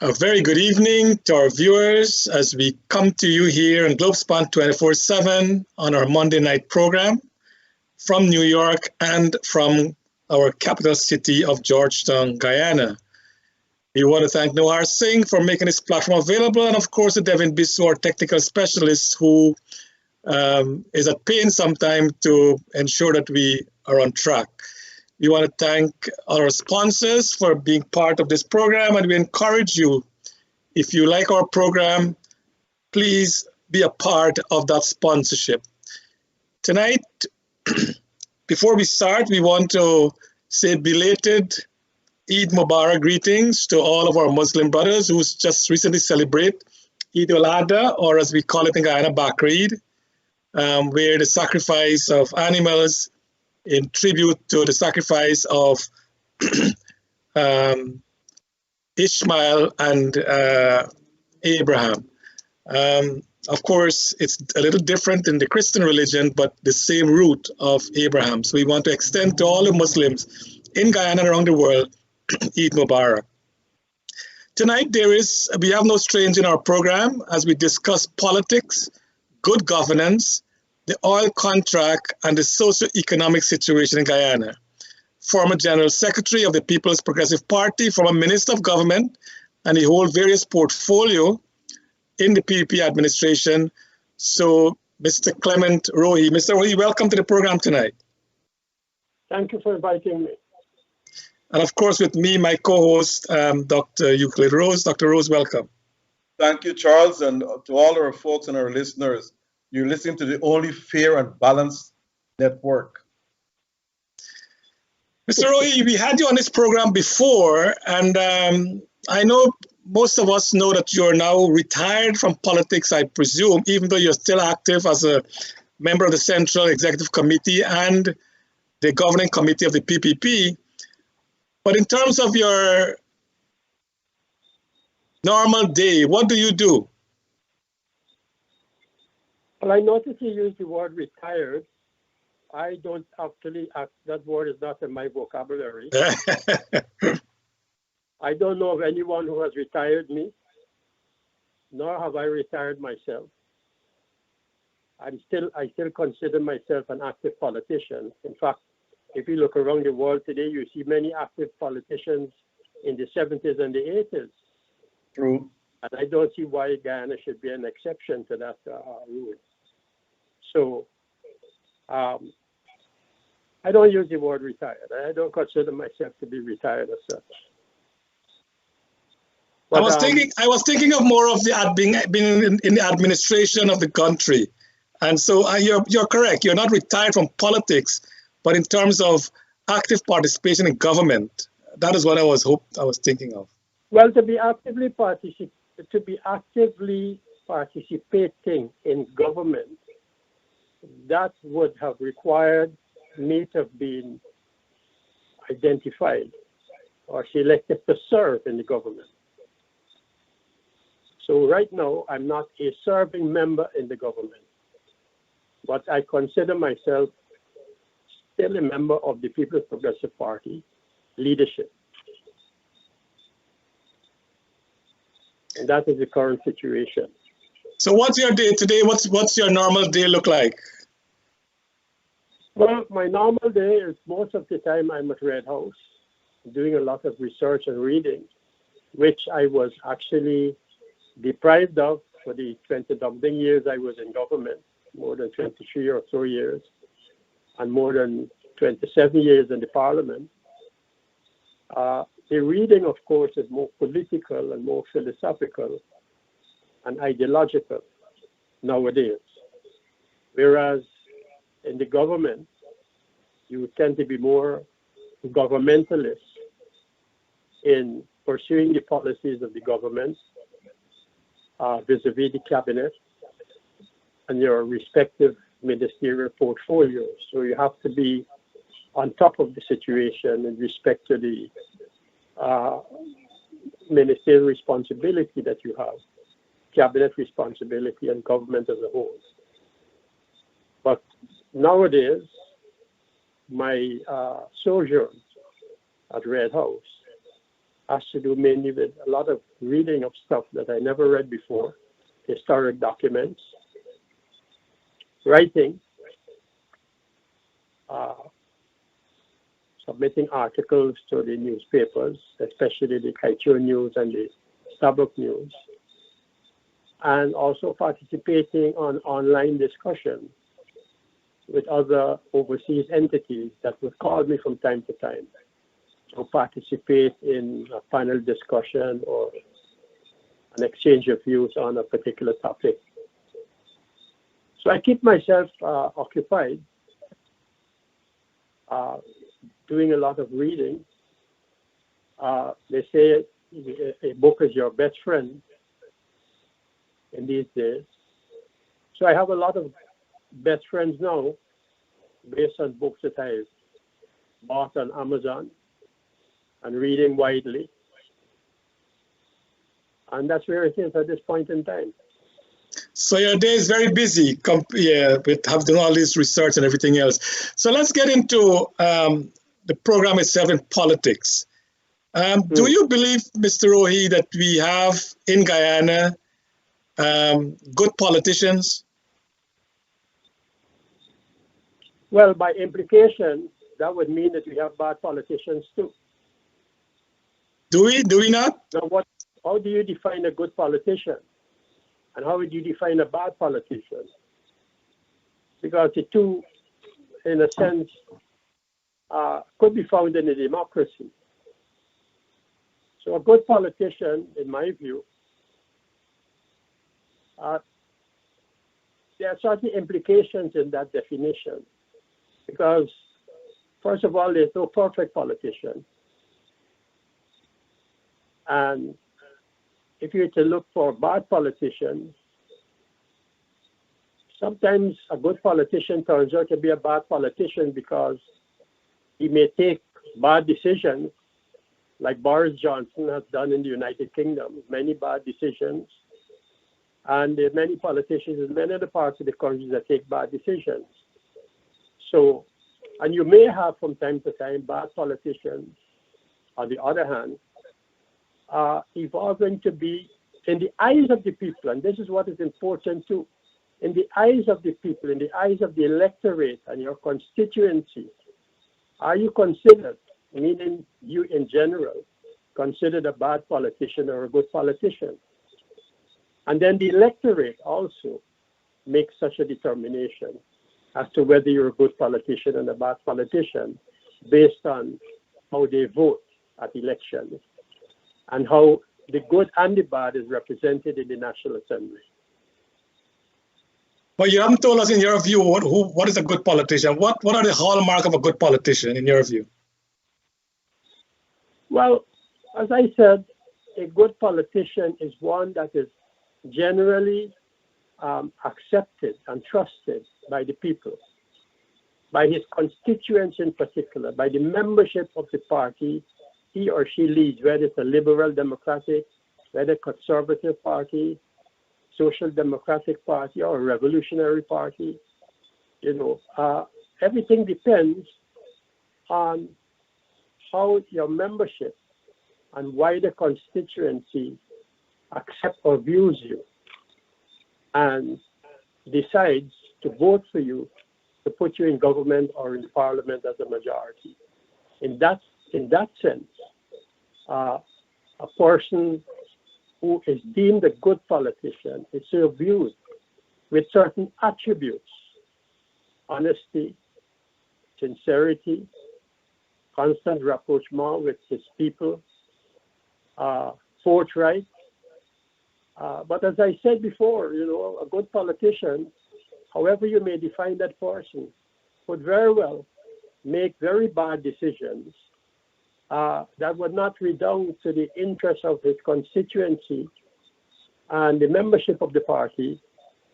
A very good evening to our viewers as we come to you here in Globespan 24/7 on our Monday night program from New York and from our capital city of Georgetown, Guyana. We want to thank Nohar Singh for making this platform available, and of course to Devin Bissou, our technical specialist, who is at pains sometimes to ensure that we are on track. We want to thank our sponsors for being part of this program, and we encourage you, if you like our program, please be a part of that sponsorship. Tonight, before we start, we want to say belated Eid Mubarak greetings to all of our Muslim brothers who just recently celebrate Eid al-Adha, or as we call it in Guyana, Bakrid, where the sacrifice of animals in tribute to the sacrifice of Ishmael and Abraham. Of course, it's a little different in the Christian religion, but the same root of Abraham. So we want to extend to all the Muslims in Guyana and around the world, Eid Mubarak. Tonight, we have no strange in our program as we discuss politics, good governance, the oil contract, and the socio-economic situation in Guyana. Former General Secretary of the People's Progressive Party, former Minister of Government, and he holds various portfolio in the PPP administration. So, Mr. Clement Rohee. Mr. Rohee, welcome to the program tonight. Thank you for inviting me. And of course, with me, my co-host, Dr. Euclid Rose. Dr. Rose, welcome. Thank you, Charles, and to all our folks and our listeners. You're listening to the only fair and balanced network. Mr. Rohee, we had you on this program before, and I know most of us know that you're now retired from politics, I presume, even though you're still active as a member of the Central Executive Committee and the Governing Committee of the PPP. But in terms of your normal day, what do you do? Well, I noticed you use the word retired. I don't actually, that word is not in my vocabulary. I don't know of anyone who has retired me, nor have I retired myself. I still consider myself an active politician. In fact, if you look around the world today, you see many active politicians in the 70s and the 80s. True. And I don't see why Guyana should be an exception to that rule. So I don't use the word retired. I don't consider myself to be retired as such. But, I was thinking of more of being in the administration of the country. And so you're correct. You're not retired from politics, but in terms of active participation in government, that is what I was thinking of. Well, to be actively participating in government, that would have required me to have been identified or selected to serve in the government. So right now, I'm not a serving member in the government, but I consider myself still a member of the People's Progressive Party leadership. And that is the current situation. So what's your day today? What's your normal day look like? Well, my normal day is most of the time I'm at Red House doing a lot of research and reading, which I was actually deprived of for the 20-something years I was in government, more than 23 or so years, and more than 27 years in the parliament. The reading, of course, is more political and more philosophical and ideological nowadays. Whereas in the government, you tend to be more governmentalist in pursuing the policies of the government vis-a-vis the cabinet and your respective ministerial portfolios. So you have to be on top of the situation in respect to the ministerial responsibility that you have, cabinet responsibility, and government as a whole. But nowadays, my sojourn at Red House has to do mainly with a lot of reading of stuff that I never read before, historic documents, writing, submitting articles to the newspapers, especially the Kaituo News and the Starbuck News, and also participating on online discussions with other overseas entities that would call me from time to time to participate in a panel discussion or an exchange of views on a particular topic. So I keep myself occupied, doing a lot of reading. They say a book is your best friend in these days. So I have a lot of best friends now based on books that I've bought on Amazon and reading widely. And that's where it is at this point in time. So your day is very busy with having all this research and everything else. So let's get into the program itself in politics. Do you believe, Mr. Rohee, that we have in Guyana good politicians? Well, by implication, that would mean that we have bad politicians too. Do we not? Now, how do you define a good politician? And how would you define a bad politician? Because the two, in a sense, could be found in a democracy. So a good politician, in my view, there are certain implications in that definition. Because, first of all, there's no perfect politician. And if you were to look for bad politicians, sometimes a good politician turns out to be a bad politician because he may take bad decisions, like Boris Johnson has done in the United Kingdom, many bad decisions. And there are many politicians in many other parts of the country that take bad decisions. So, and you may have from time to time bad politicians, on the other hand, evolving to be, in the eyes of the people, and this is what is important too, in the eyes of the people, in the eyes of the electorate and your constituency, are you considered, meaning you in general, considered a bad politician or a good politician? And then the electorate also makes such a determination as to whether you're a good politician and a bad politician based on how they vote at elections and how the good and the bad is represented in the National Assembly. But you haven't told us, in your view, what is a good politician? What are the hallmarks of a good politician, in your view? Well, as I said, a good politician is one that is generally accepted and trusted by the people, by his constituents in particular, by the membership of the party he or she leads, whether it's a liberal democratic, whether conservative party, social democratic party, or a revolutionary party. Everything depends on how your membership and wider constituency accept or views you and decides to vote for you to put you in government or in parliament as a majority. In that sense, a person who is deemed a good politician is viewed with certain attributes: honesty, sincerity, constant rapprochement with his people, forthright. But as I said before, a good politician, however you may define that person, could very well make very bad decisions that would not redound to the interests of his constituency and the membership of the party,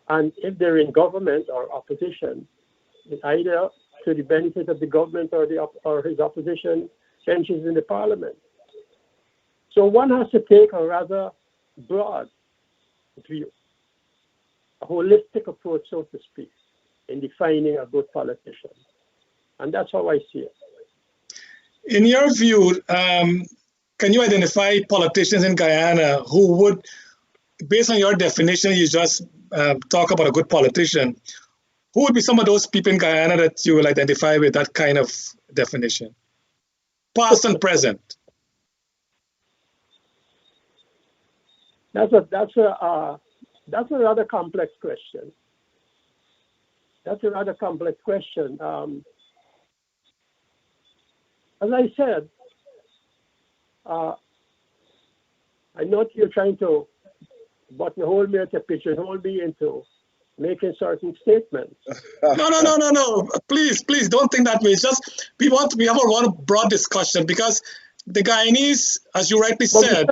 and if they're in government or opposition, either to the benefit of the government or his opposition benches in the parliament. So one has to take a rather broad view, a holistic approach, so to speak, in defining a good politician. And that's how I see it. In your view, can can you identify politicians in Guyana who would, based on your definition, you just talk about a good politician, who would be some of those people in Guyana that you will identify with that kind of definition, past and present? That's a rather complex question. That's a rather complex question. As I said, I know you're trying to buttonhole me to pigeonhole me into making certain statements. No. Please, don't think that way. It's just we have a broad discussion because the Guyanese, as you rightly said,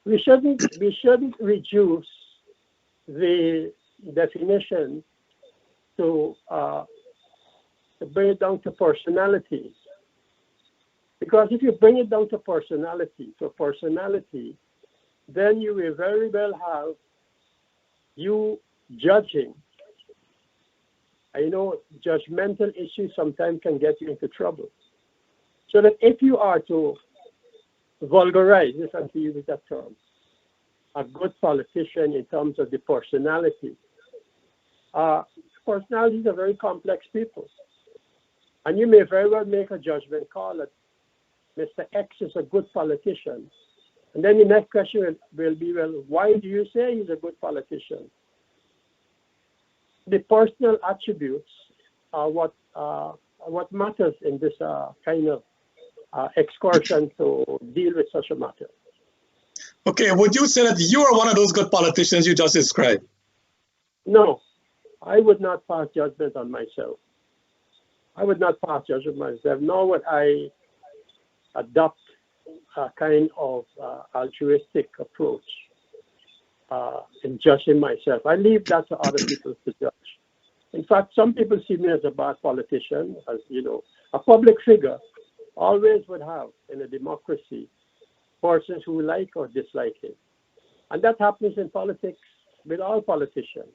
we shouldn't reduce the definition to bring it down to personality. Because if you bring it down to personality, then you will very well have you judging. I know judgmental issues sometimes can get you into trouble. So that if you are to vulgarize, if I'm to use that term, a good politician in terms of the personality, personalities are very complex people. And you may very well make a judgment call that Mr. X is a good politician. And then the next question will be, well, why do you say he's a good politician? The personal attributes are what matters in this kind of excursion to deal with such a matter. Okay, would you say that you are one of those good politicians you just described? No, I would not pass judgment on myself. Nor would I adopt a kind of altruistic approach in judging myself. I leave that to other people to judge. In fact, some people see me as a bad politician, as you know. A public figure always would have, in a democracy, persons who like or dislike him. And that happens in politics with all politicians.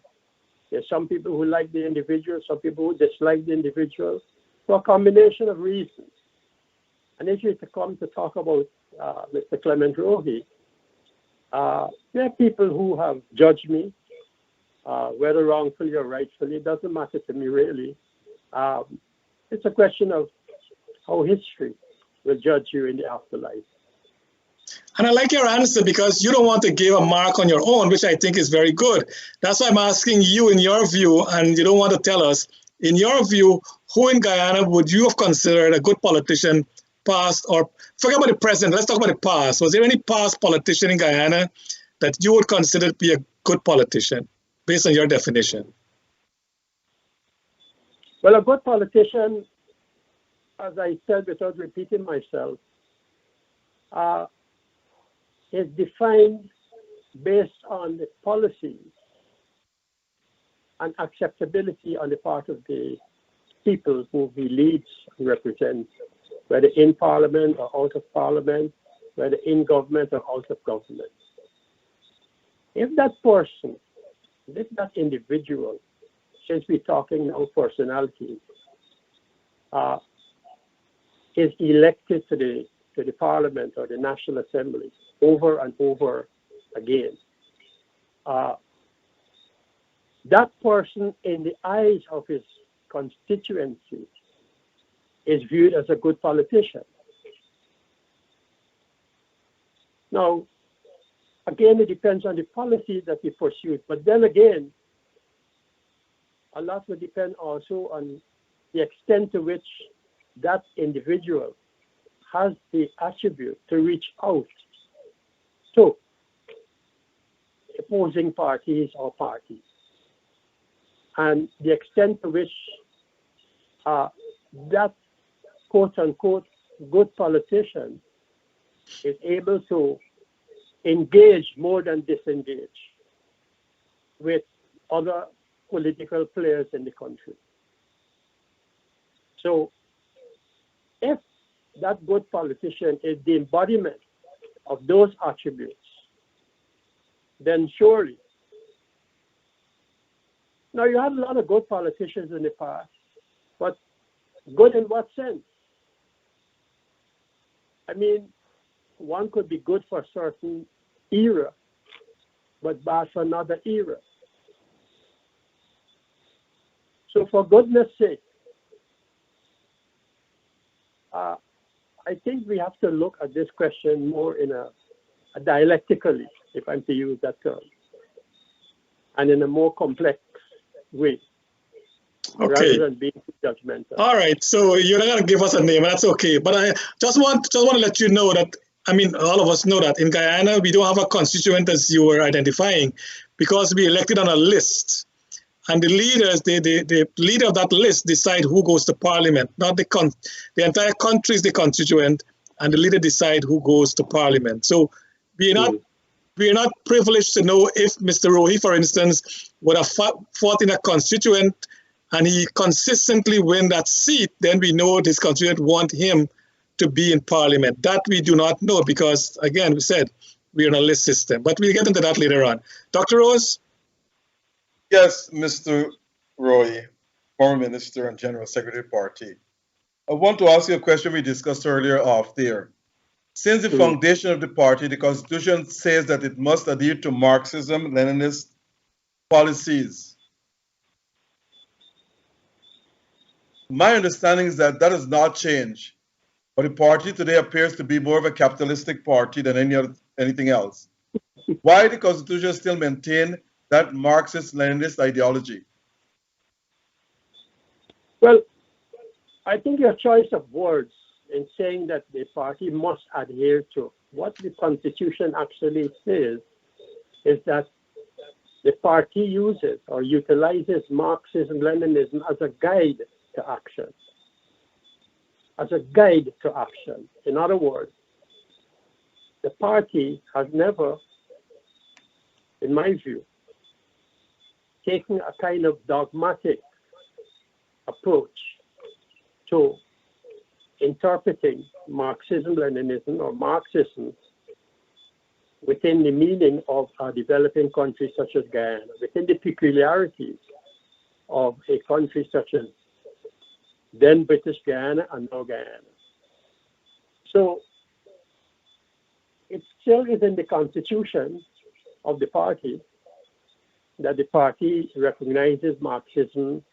There's some people who like the individual, some people who dislike the individual, for a combination of reasons. And if you come to talk about Mr. Clement Rohee, there are people who have judged me, whether wrongfully or rightfully. It doesn't matter to me, really. It's a question of how history will judge you in the afterlife. And I like your answer because you don't want to give a mark on your own, which I think is very good. That's why I'm asking you, in your view, and you don't want to tell us, in your view, who in Guyana would you have considered a good politician, past, or forget about the present, let's talk about the past. Was there any past politician in Guyana that you would consider to be a good politician, based on your definition? Well, a good politician, as I said without repeating myself, is defined based on the policies and acceptability on the part of the people who he leads and represents, whether in parliament or out of parliament, whether in government or out of government. If that person, if that individual, since we're talking now personalities, is elected to the parliament or the National Assembly over and over again, that person, in the eyes of his constituency, is viewed as a good politician. Now, again, it depends on the policy that he pursues. But then again, a lot will depend also on the extent to which that individual has the attribute to reach out to opposing parties or parties, and the extent to which that quote-unquote good politician is able to engage more than disengage with other political players in the country. So if that good politician is the embodiment of those attributes, then surely. Now, you had a lot of good politicians in the past, but good in what sense? I mean, one could be good for a certain era, but bad for another era. So for goodness sake, I think we have to look at this question more in a dialectically, if I'm to use that term, and in a more complex way, rather than being judgmental. All right. So you're not going to give us a name, that's okay. But I just want to let you know that, I mean, all of us know that in Guyana, we don't have a constituent as you were identifying because we elected on a list. And the leaders, the leader of that list decide who goes to parliament, not the entire country is the constituent, and the leader decide who goes to parliament. So we are not privileged to know if Mr. Rohee, for instance, would have fought in a constituent and he consistently win that seat, then we know this constituent want him to be in parliament. That we do not know because, again, we said we're in a list system. But we'll get into that later on. Dr. Rose? Yes, Mr. Rohee, former Minister and General Secretary of the Party. I want to ask you a question we discussed earlier off there. Since the foundation of the party, the Constitution says that it must adhere to Marxism, Leninist policies. My understanding is that that has not changed, but the party today appears to be more of a capitalistic party than anything else. Why the Constitution still maintain that Marxist-Leninist ideology? Well, I think your choice of words in saying that the party must adhere to what the Constitution actually says is that the party uses or utilizes Marxism-Leninism as a guide to action. As a guide to action. In other words, the party has never, in my view, taken a kind of dogmatic approach to interpreting Marxism-Leninism or Marxism within the meaning of a developing country such as Guyana, within the peculiarities of a country such as then British Guyana and now Guyana. So it still is in the constitution of the party that the party recognizes Marxism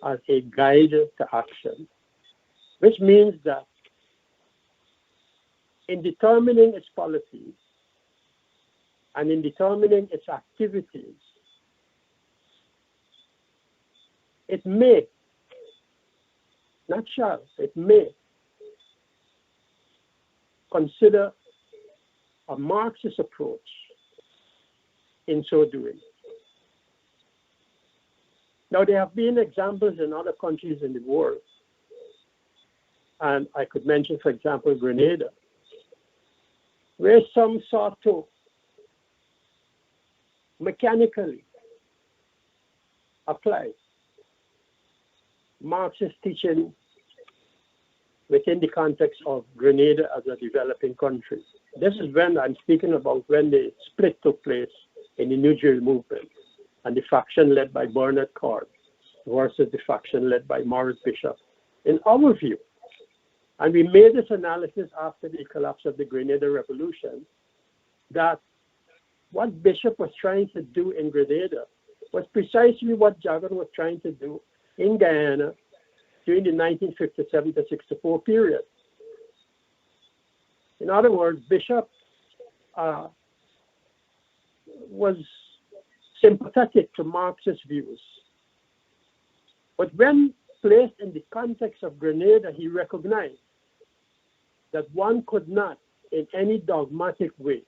as a guide to action, which means that in determining its policies and in determining its activities, it may, not shall, it may consider a Marxist approach in so doing. Now, there have been examples in other countries in the world, and I could mention, for example, Grenada, where some sought to mechanically apply Marxist teaching within the context of Grenada as a developing country. This is when I'm speaking about when the split took place in the New Deal movement and the faction led by Bernard Cord versus the faction led by Maurice Bishop. In our view, and we made this analysis after the collapse of the Grenada Revolution, that what Bishop was trying to do in Grenada was precisely what Jagan was trying to do in Guyana during the 1957 to 64 period. In other words, Bishop was sympathetic to Marxist views. But when placed in the context of Grenada, he recognized that one could not, in any dogmatic way,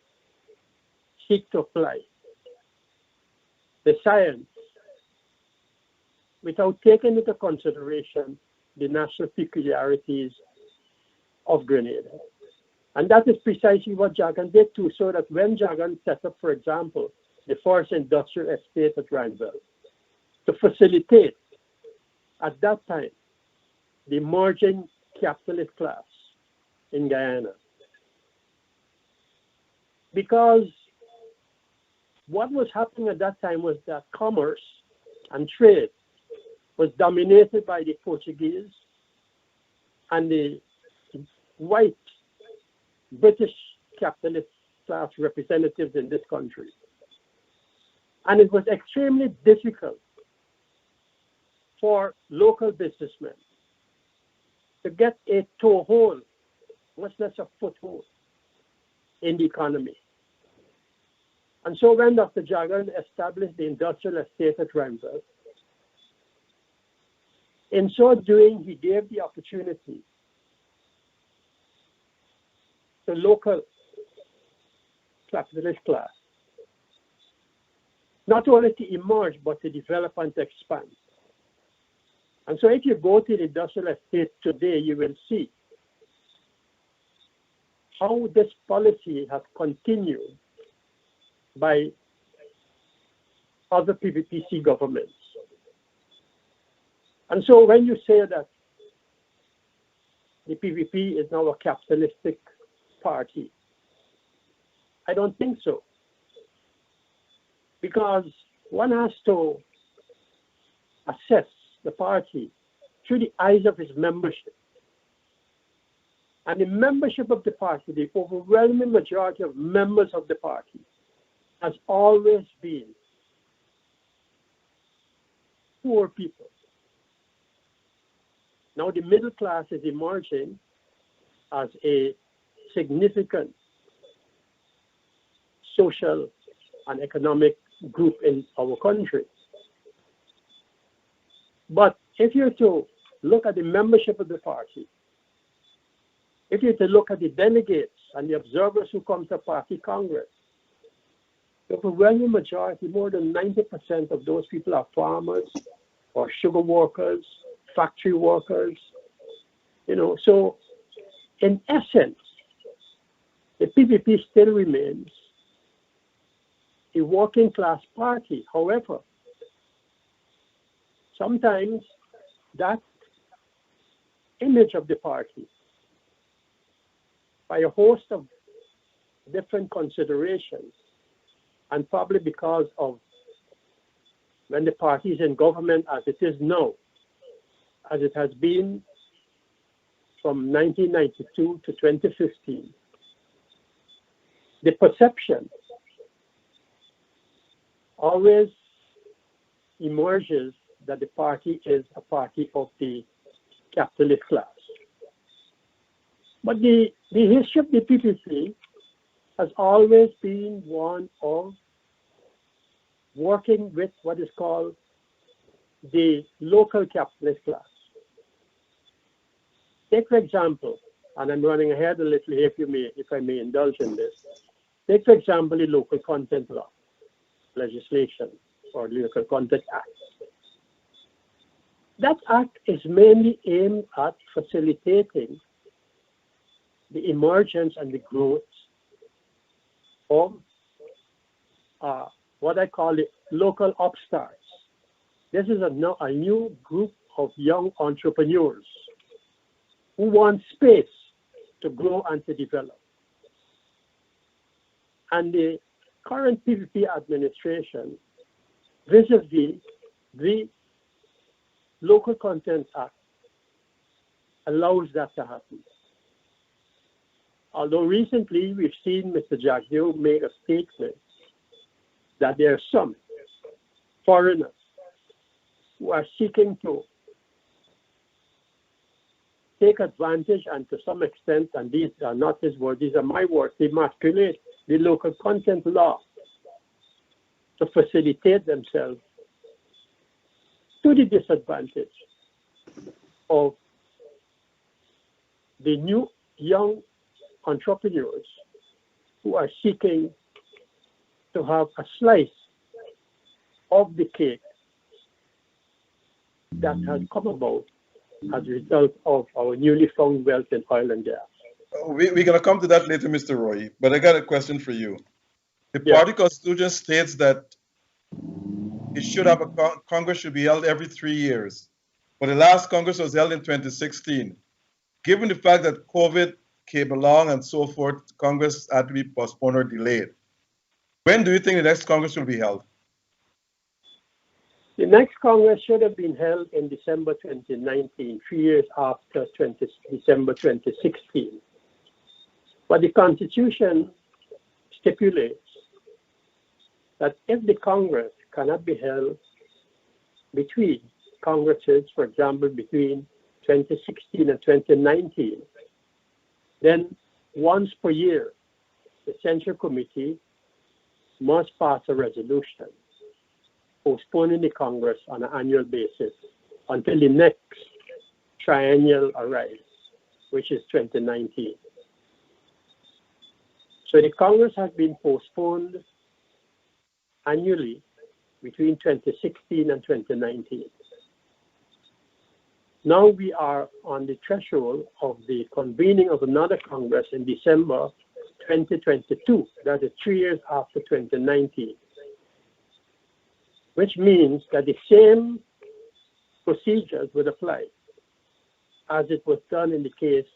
seek to apply the science without taking into consideration the national peculiarities of Grenada. And that is precisely what Jagan did too, so that when Jagan set up, for example, the first industrial estate at Granville, to facilitate, at that time, the emerging capitalist class in Guyana. Because what was happening at that time was that commerce and trade was dominated by the Portuguese and the white British capitalist class representatives in this country. And it was extremely difficult for local businessmen to get a toehold, much less a foothold, in the economy. And so when Dr. Jagan established the industrial estate at Renville, in so doing, he gave the opportunity to local capitalist class not only to emerge, but to develop and to expand. And so if you go to the industrial estate today, you will see how this policy has continued by other PPPC governments. And so when you say that the PPP is now a capitalistic party, I don't think so. Because one has to assess the party through the eyes of its membership. And the membership of the party, the overwhelming majority of members of the party, has always been poor people. Now the middle class is emerging as a significant social and economic group in our country. But if you're to look at the membership of the party, if you're to look at the delegates and the observers who come to party congress, the overwhelming majority, more than 90% of those people are farmers or sugar workers, factory workers, So in essence, the PPP still remains a working class party. However, sometimes that image of the party, by a host of different considerations, and probably because of when the party is in government as it is now, as it has been from 1992 to 2015, the perception always emerges that the party is a party of the capitalist class. But the history of the PPP has always been one of working with what is called the local capitalist class. Take, for example, and I'm running ahead a little here if I may indulge in this. Take, for example, the local content law legislation or the Local Content Act. That act is mainly aimed at facilitating the emergence and the growth of what I call the local upstarts. This is a new group of young entrepreneurs who want space to grow and to develop. And the current PPP administration, vis-a-vis the Local Content Act, allows that to happen. Although recently we've seen Mr. Jagdeo make a statement that there are some foreigners who are seeking to take advantage and to some extent, and these are not his words, these are my words, emasculate the local content law to facilitate themselves to the disadvantage of the new young entrepreneurs who are seeking to have a slice of the cake that has come about as a result of our newly found wealth in oil and gas. We're going to come to that later, Mr. Rohee, but I got a question for you. The party constitution states that it should have Congress should be held every 3 years. But the last Congress was held in 2016. Given the fact that COVID came along and so forth, Congress had to be postponed or delayed. When do you think the next Congress will be held? The next Congress should have been held in December 2019, 3 years after December 2016. But the Constitution stipulates that if the Congress cannot be held between Congresses, for example, between 2016 and 2019, then once per year, the Central Committee must pass a resolution postponing the Congress on an annual basis until the next triennial arrives, which is 2019. So the Congress has been postponed annually between 2016 and 2019. Now we are on the threshold of the convening of another Congress in December 2022, that is 3 years after 2019, which means that the same procedures would apply as it was done in the case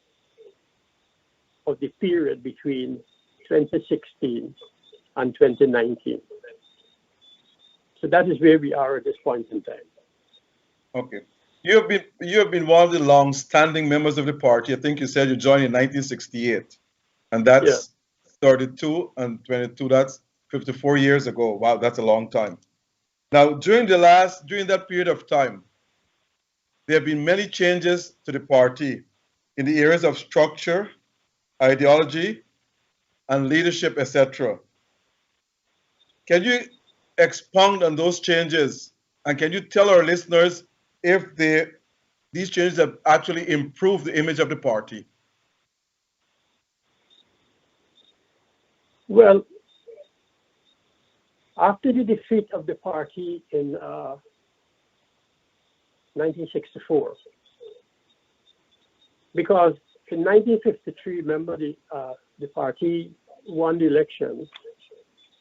of the period between 2016 and 2019. So that is where we are at this point in time. Okay. You have been one of the long-standing members of the party. I think you said you joined in 1968, and that's 32 and 22. That's 54 years ago. Wow, that's a long time. Now, during that period of time, there have been many changes to the party in the areas of structure, ideology, and leadership, etc. Can you expound on those changes, and can you tell our listeners if these changes have actually improved the image of the party? Well, after the defeat of the party in 1964, because in 1953, remember the party won the elections,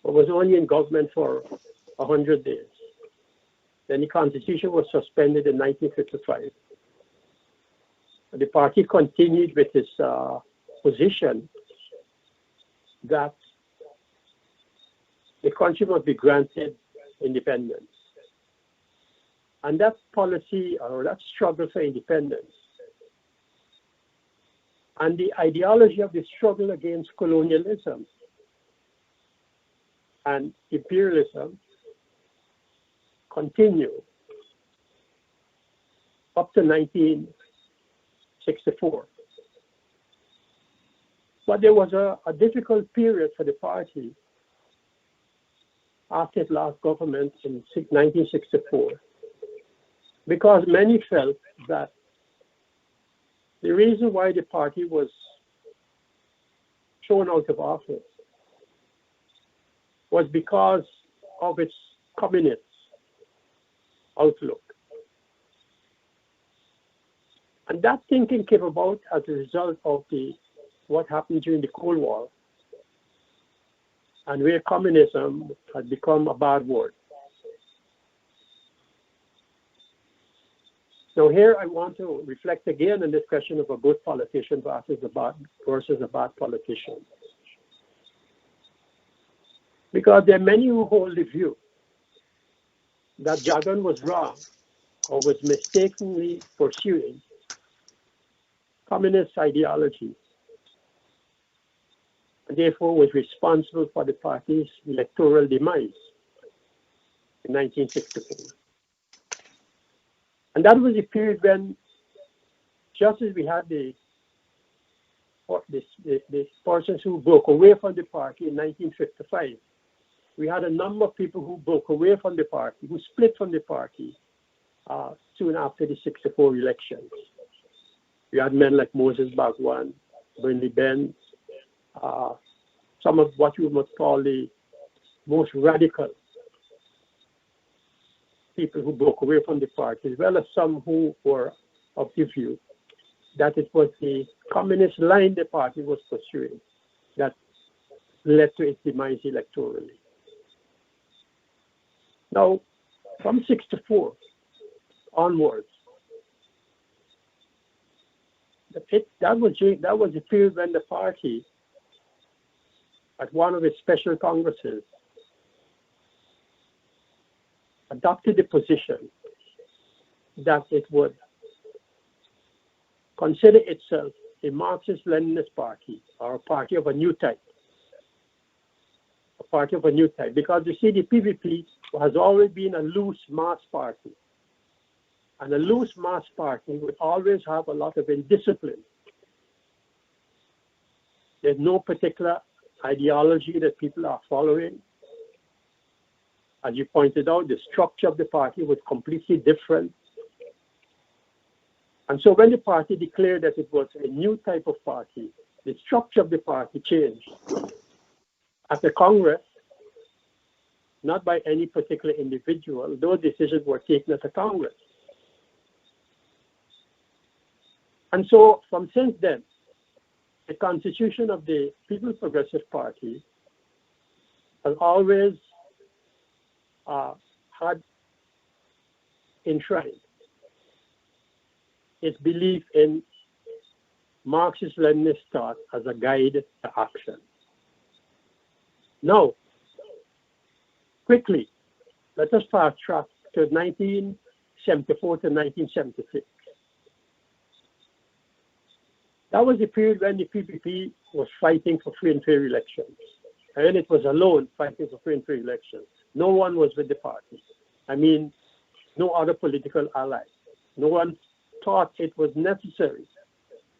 but was only in government for 100 days. Then the Constitution was suspended in 1955. The party continued with its position that the country must be granted independence. And that policy, or that struggle for independence, and the ideology of the struggle against colonialism and imperialism continue up to 1964. But there was a difficult period for the party after it lost government in 1964, because many felt that the reason why the party was thrown out of office was because of its communist outlook. And that thinking came about as a result of what happened during the Cold War, and where communism had become a bad word. So here I want to reflect again on this question of a good politician versus a bad politician. Because there are many who hold the view that Jagan was wrong or was mistakenly pursuing communist ideology, and therefore was responsible for the party's electoral demise in 1964. And that was a period when, just as we had the persons who broke away from the party in 1955, we had a number of people who broke away from the party, who split from the party soon after the 64 elections. We had men like Moses Bhagwan, Brinley Ben, some of what you must call the most radical people who broke away from the party, as well as some who were of the view that it was the communist line the party was pursuing that led to its demise electorally. Now, from 64 onwards, that was the period when the party, at one of its special congresses, adopted the position that it would consider itself a Marxist-Leninist party, or a party of a new type. A party of a new type. Because you see, the PPP has always been a loose mass party. And a loose mass party would always have a lot of indiscipline. There's no particular ideology that people are following. As you pointed out, the structure of the party was completely different. And so when the party declared that it was a new type of party, the structure of the party changed. At the Congress, not by any particular individual, those decisions were taken at the Congress. And so from since then, the constitution of the People's Progressive Party has always had enshrined its belief in Marxist-Leninist thought as a guide to action. Now, quickly, let us fast track to 1974 to 1976. That was the period when the PPP was fighting for free and fair elections. And it was alone fighting for free and fair elections. No one was with the party. I mean, no other political ally. No one thought it was necessary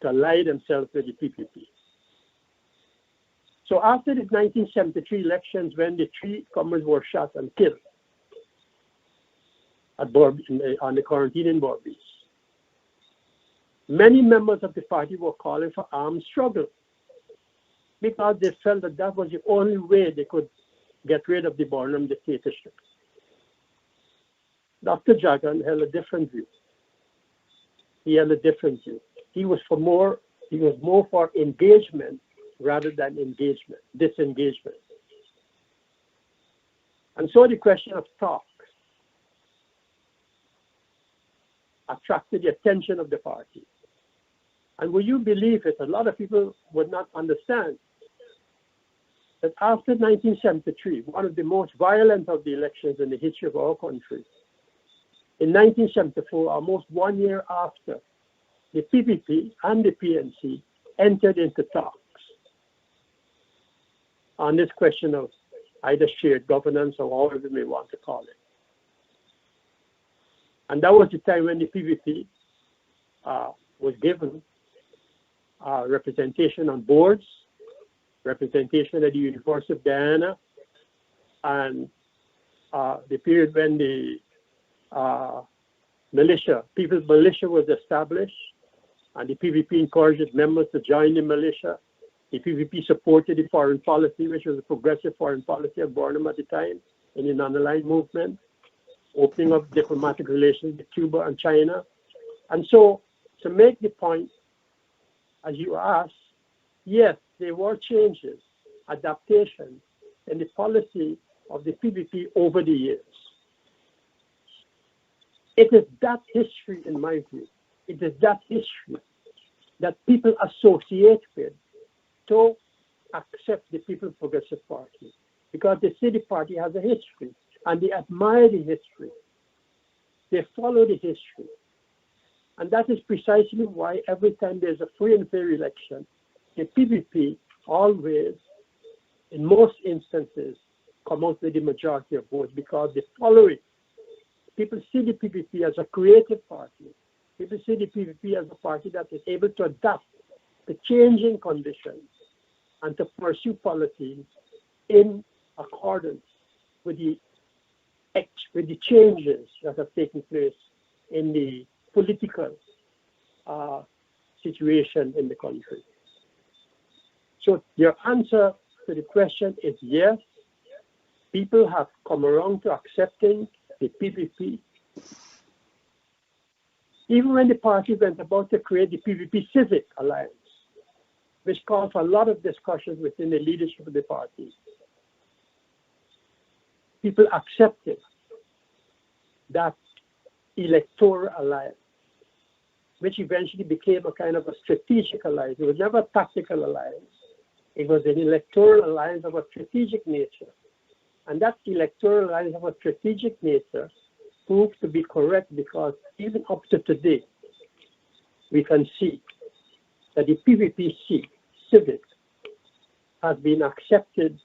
to ally themselves with the PPP. So after the 1973 elections, when the three comrades were shot and killed at on the quarantine in Bordeaux, many members of the party were calling for armed struggle because they felt that that was the only way they could get rid of the Barnum dictatorship. Dr. Jagan held a different view. He held a different view. He was more for engagement rather than disengagement. And so the question of talk attracted the attention of the party. And will you believe it, a lot of people would not understand that after 1973, one of the most violent of the elections in the history of our country, in 1974, almost 1 year after, the PPP and the PNC entered into talks on this question of either shared governance or however we may want to call it. And that was the time when the PPP was given representation on boards, representation at the University of Guyana, and the period when the People's Militia was established, and the PPP encouraged members to join the militia. The PPP supported the foreign policy, which was a progressive foreign policy of Barnum at the time, in the non-aligned movement, opening up diplomatic relations with Cuba and China. And so, to make the point, as you asked, yes, there were changes, adaptations in the policy of the PPP over the years. It is that history, in my view, it is that history that people associate with to accept the People's Progressive Party, because they see the party has a history and they admire the history. They follow the history. And that is precisely why every time there's a free and fair election, the PPP always, in most instances, come out with the majority of votes because they follow it. People see the PPP as a creative party. People see the PPP as a party that is able to adapt to changing conditions and to pursue policies in accordance with the changes that have taken place in the political situation in the country. So your answer to the question is yes, people have come around to accepting the PPP. Even when the party went about to create the PPP Civic Alliance, which caused a lot of discussions within the leadership of the party, people accepted that electoral alliance, which eventually became a kind of a strategic alliance. It was never a tactical alliance. It was an electoral alliance of a strategic nature. And that electoral alliance of a strategic nature proved to be correct because even up to today, we can see that the PPP civic has been accepted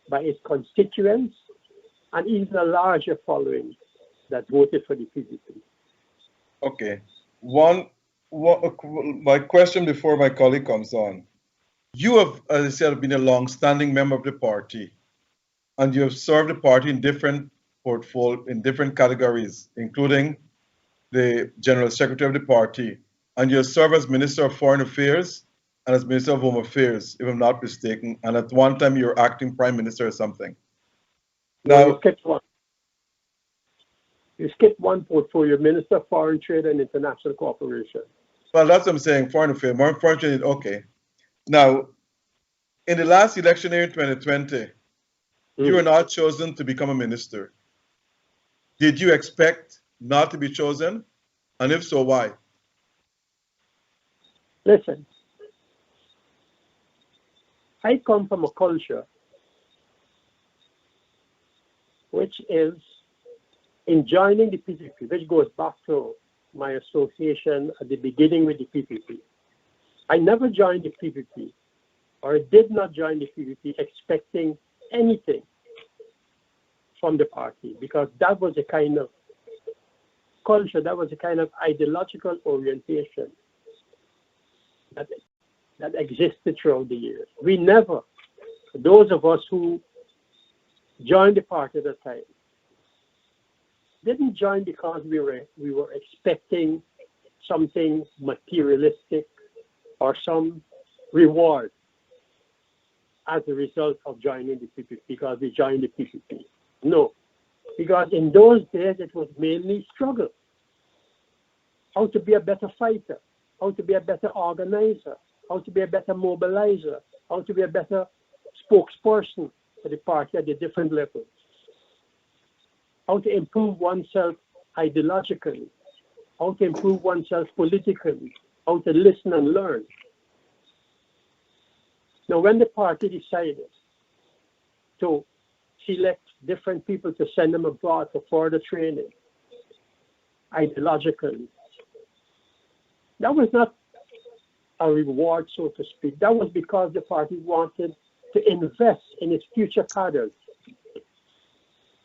by its constituents and even a larger following that voted for the PPP. Okay. My question before my colleague comes on. You have, as I said, been a long-standing member of the party, and you have served the party in different categories, including the General Secretary of the party, and you have served as Minister of Foreign Affairs and as Minister of Home Affairs, if I'm not mistaken, and at one time you were acting Prime Minister or something. Now, you skipped one. You skipped one portfolio, Minister of Foreign Trade and International Cooperation. Well, that's what I'm saying, Foreign Affairs. More Foreign Trade, okay. Now, in the last election year in 2020, you were not chosen to become a minister. Did you expect not to be chosen? And if so, why? Listen, I come from a culture which is in joining the PPP, which goes back to my association at the beginning with the PPP. I never joined the PPP, or did not join the PPP expecting anything from the party, because that was a kind of culture, that was a kind of ideological orientation that existed throughout the years. We never, those of us who joined the party at the time, didn't join because we were expecting something materialistic or some reward as a result of joining the PPP, because we joined the PPP. No, because in those days it was mainly struggle. How to be a better fighter, how to be a better organizer, how to be a better mobilizer, how to be a better spokesperson for the party at the different levels, how to improve oneself ideologically, how to improve oneself politically, how to listen and learn. Now, when the party decided to select different people to send them abroad for further training, ideologically, that was not a reward, so to speak. That was because the party wanted to invest in its future cadres.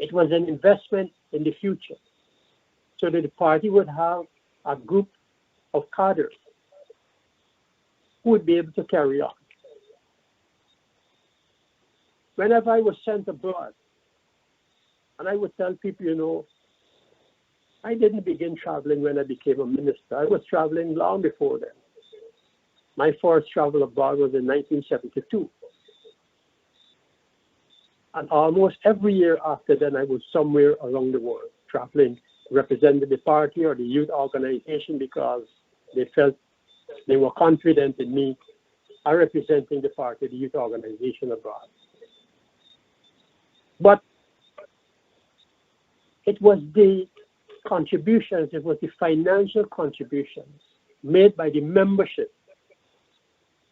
It was an investment in the future, so that the party would have a group of cadres who would be able to carry on. Whenever I was sent abroad, and I would tell people, you know, I didn't begin traveling when I became a minister. I was traveling long before then. My first travel abroad was in 1972. And almost every year after then, I was somewhere around the world, traveling, representing the party or the youth organization, because they felt they were confident in me representing the party, the youth organization abroad. But it was the contributions, it was the financial contributions made by the membership.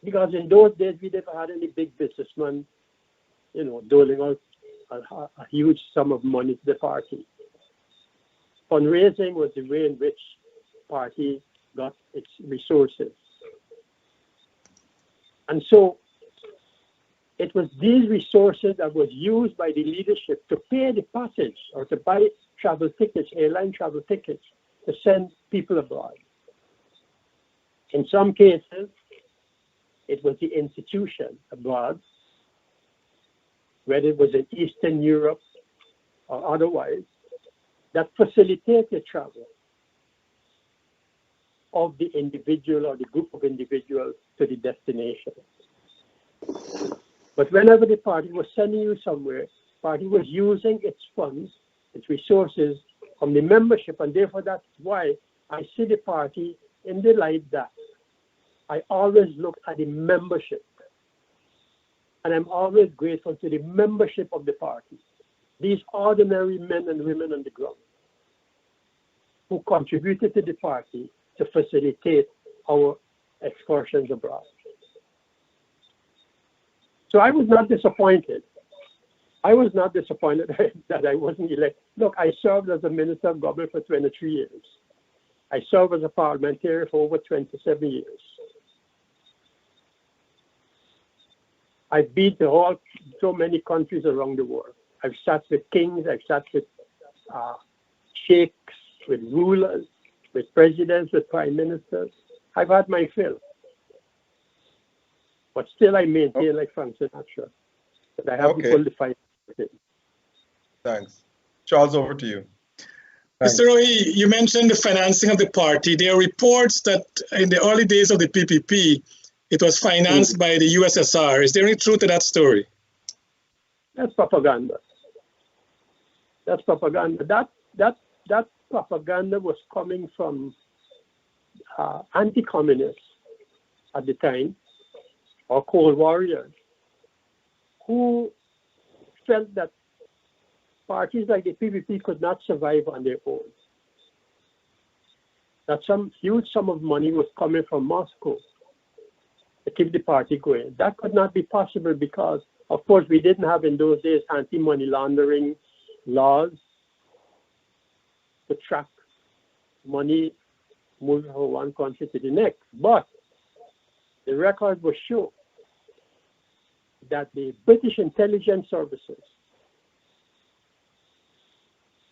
Because in those days, we never had any big businessmen, you know, doling out a huge sum of money to the party. Fundraising was the way in which the party got its resources. And so it was these resources that was used by the leadership to pay the passage or to buy travel tickets, airline travel tickets, to send people abroad. In some cases, it was the institution abroad, whether it was in Eastern Europe or otherwise, that facilitated travel of the individual or the group of individuals to the destination. But whenever the party was sending you somewhere, the party was using its funds, its resources from the membership, and therefore that's why I see the party in the light that I always look at the membership. And I'm always grateful to the membership of the party, these ordinary men and women on the ground who contributed to the party to facilitate our excursions abroad. So I was not disappointed. I was not disappointed that I wasn't elected. Look, I served as a Minister of Government for 23 years. I served as a parliamentarian for over 27 years. I've been to so many countries around the world. I've sat with kings, I've sat with sheikhs, with rulers, with presidents, with prime ministers. I've had my fill. But still I maintain like Frank Sinatra. But I haven't pulled the fight with him. Thanks. Charles, over to you. Thanks. Mr. Rohee, you mentioned the financing of the party. There are reports that in the early days of the PPP, it was financed by the USSR. Is there any truth to that story? That's propaganda. That's propaganda. That propaganda was coming from anti-communists at the time, or Cold Warriors, who felt that parties like the PPP could not survive on their own. That some huge sum of money was coming from Moscow to keep the party going. That could not be possible because, of course, we didn't have in those days anti-money laundering laws to track money moving from one country to the next. But the record will show that the British intelligence services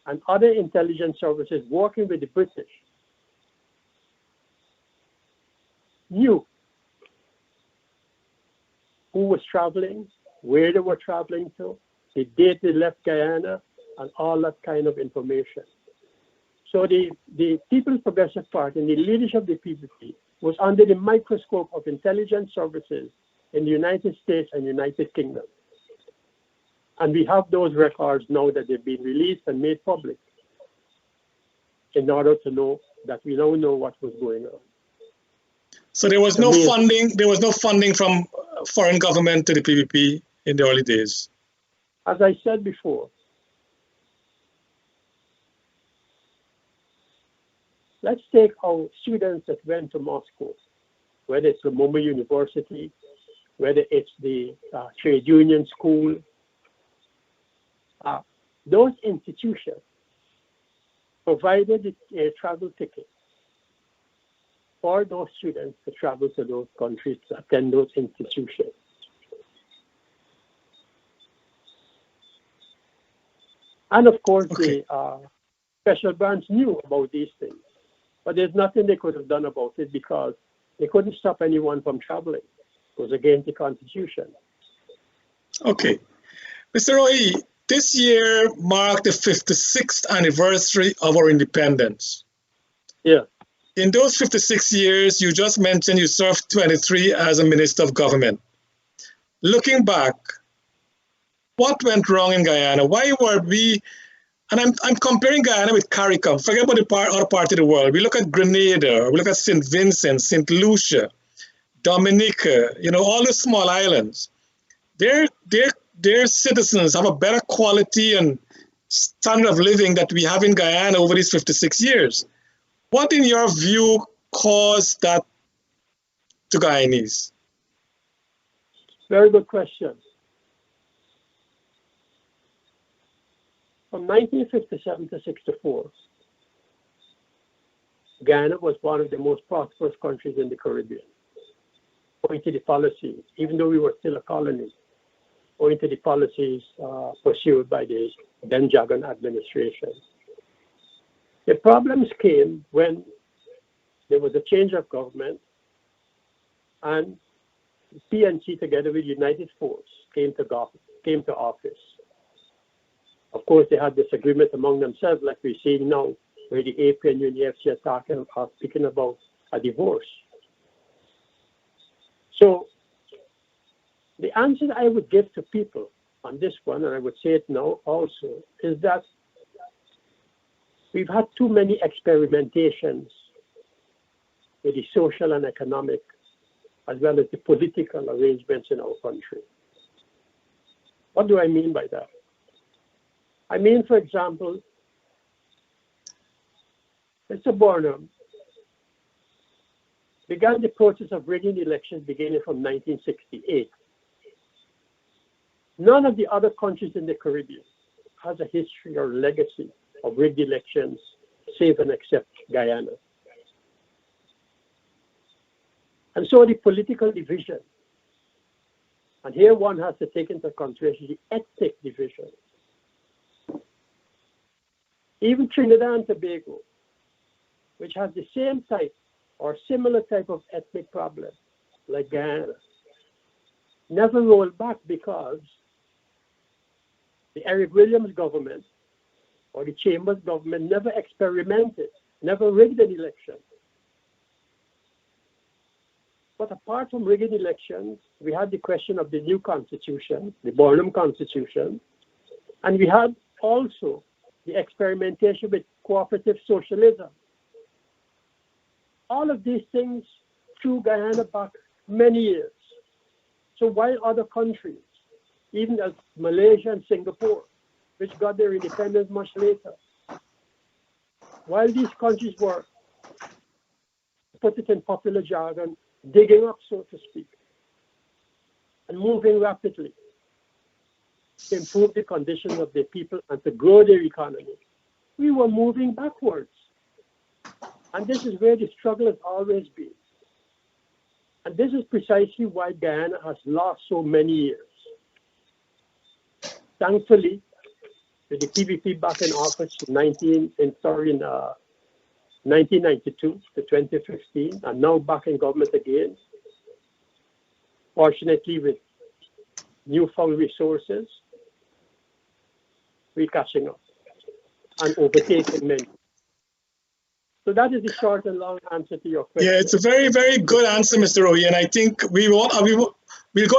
and other intelligence services working with the British knew who was traveling, where they were traveling to, the date they left Guyana, and all that kind of information. So the People's Progressive Party and the leadership of the PPP was under the microscope of intelligence services in the United States and United Kingdom. And we have those records now that they've been released and made public in order to know that we now know what was going on. So there was no funding from foreign government to the PPP in the early days. As I said before, let's take our students that went to Moscow, whether it's the Mumbai University, whether it's the trade union school. Those institutions provided a travel ticket for those students to travel to those countries to attend those institutions. And of course, the special branch knew about these things, but there's nothing they could have done about it because they couldn't stop anyone from traveling. It was against the Constitution. Okay. Mr. Rohee, this year marked the 56th anniversary of our independence. Yeah. In those 56 years, you just mentioned you served 23 as a minister of government. Looking back, what went wrong in Guyana? Why were we, and I'm comparing Guyana with CARICOM, forget about the other part of the world. We look at Grenada, we look at St. Vincent, St. Lucia, Dominica, all the small islands. Their citizens have a better quality and standard of living that we have in Guyana over these 56 years. What, in your view, caused that to Guyanese? Very good question. From 1957 to 64, Guyana was one of the most prosperous countries in the Caribbean, owing to the policies, even though we were still a colony, owing to the policies pursued by the then Jagan administration. The problems came when there was a change of government and PNC together with United Force came to office. Of course, they had disagreement among themselves like we're seeing now, where the AP and UNFC are speaking about a divorce. So the answer I would give to people on this one, and I would say it now also, is that we've had too many experimentations with the social and economic, as well as the political arrangements in our country. What do I mean by that? I mean, for example, Mr. Barnum began the process of rigging elections beginning from 1968. None of the other countries in the Caribbean has a history or legacy of rigged elections, save and except Guyana. And so the political division And here one has to take into consideration the ethnic division. Even Trinidad and Tobago, which has the same type or similar type of ethnic problem like Guyana, never rolled back because the Eric Williams government or the Chambers government never experimented, never rigged an election. But apart from rigged elections, we had the question of the new constitution, the Burnham Constitution, and we had also the experimentation with cooperative socialism. All of these things threw Guyana back many years. So while other countries, even as Malaysia and Singapore, which got their independence much later, while these countries were, to put it in popular jargon, digging up, so to speak, and moving rapidly to improve the conditions of their people and to grow their economy, we were moving backwards. And this is where the struggle has always been. And this is precisely why Guyana has lost so many years. Thankfully, with the PVP back in office in 1992 to 2015, and now back in government again, fortunately with newfound resources, we're catching up and overtaking many. So that is the short and long answer to your question. Yeah, it's a very, very good answer, Mr. Rohee. And I think we'll go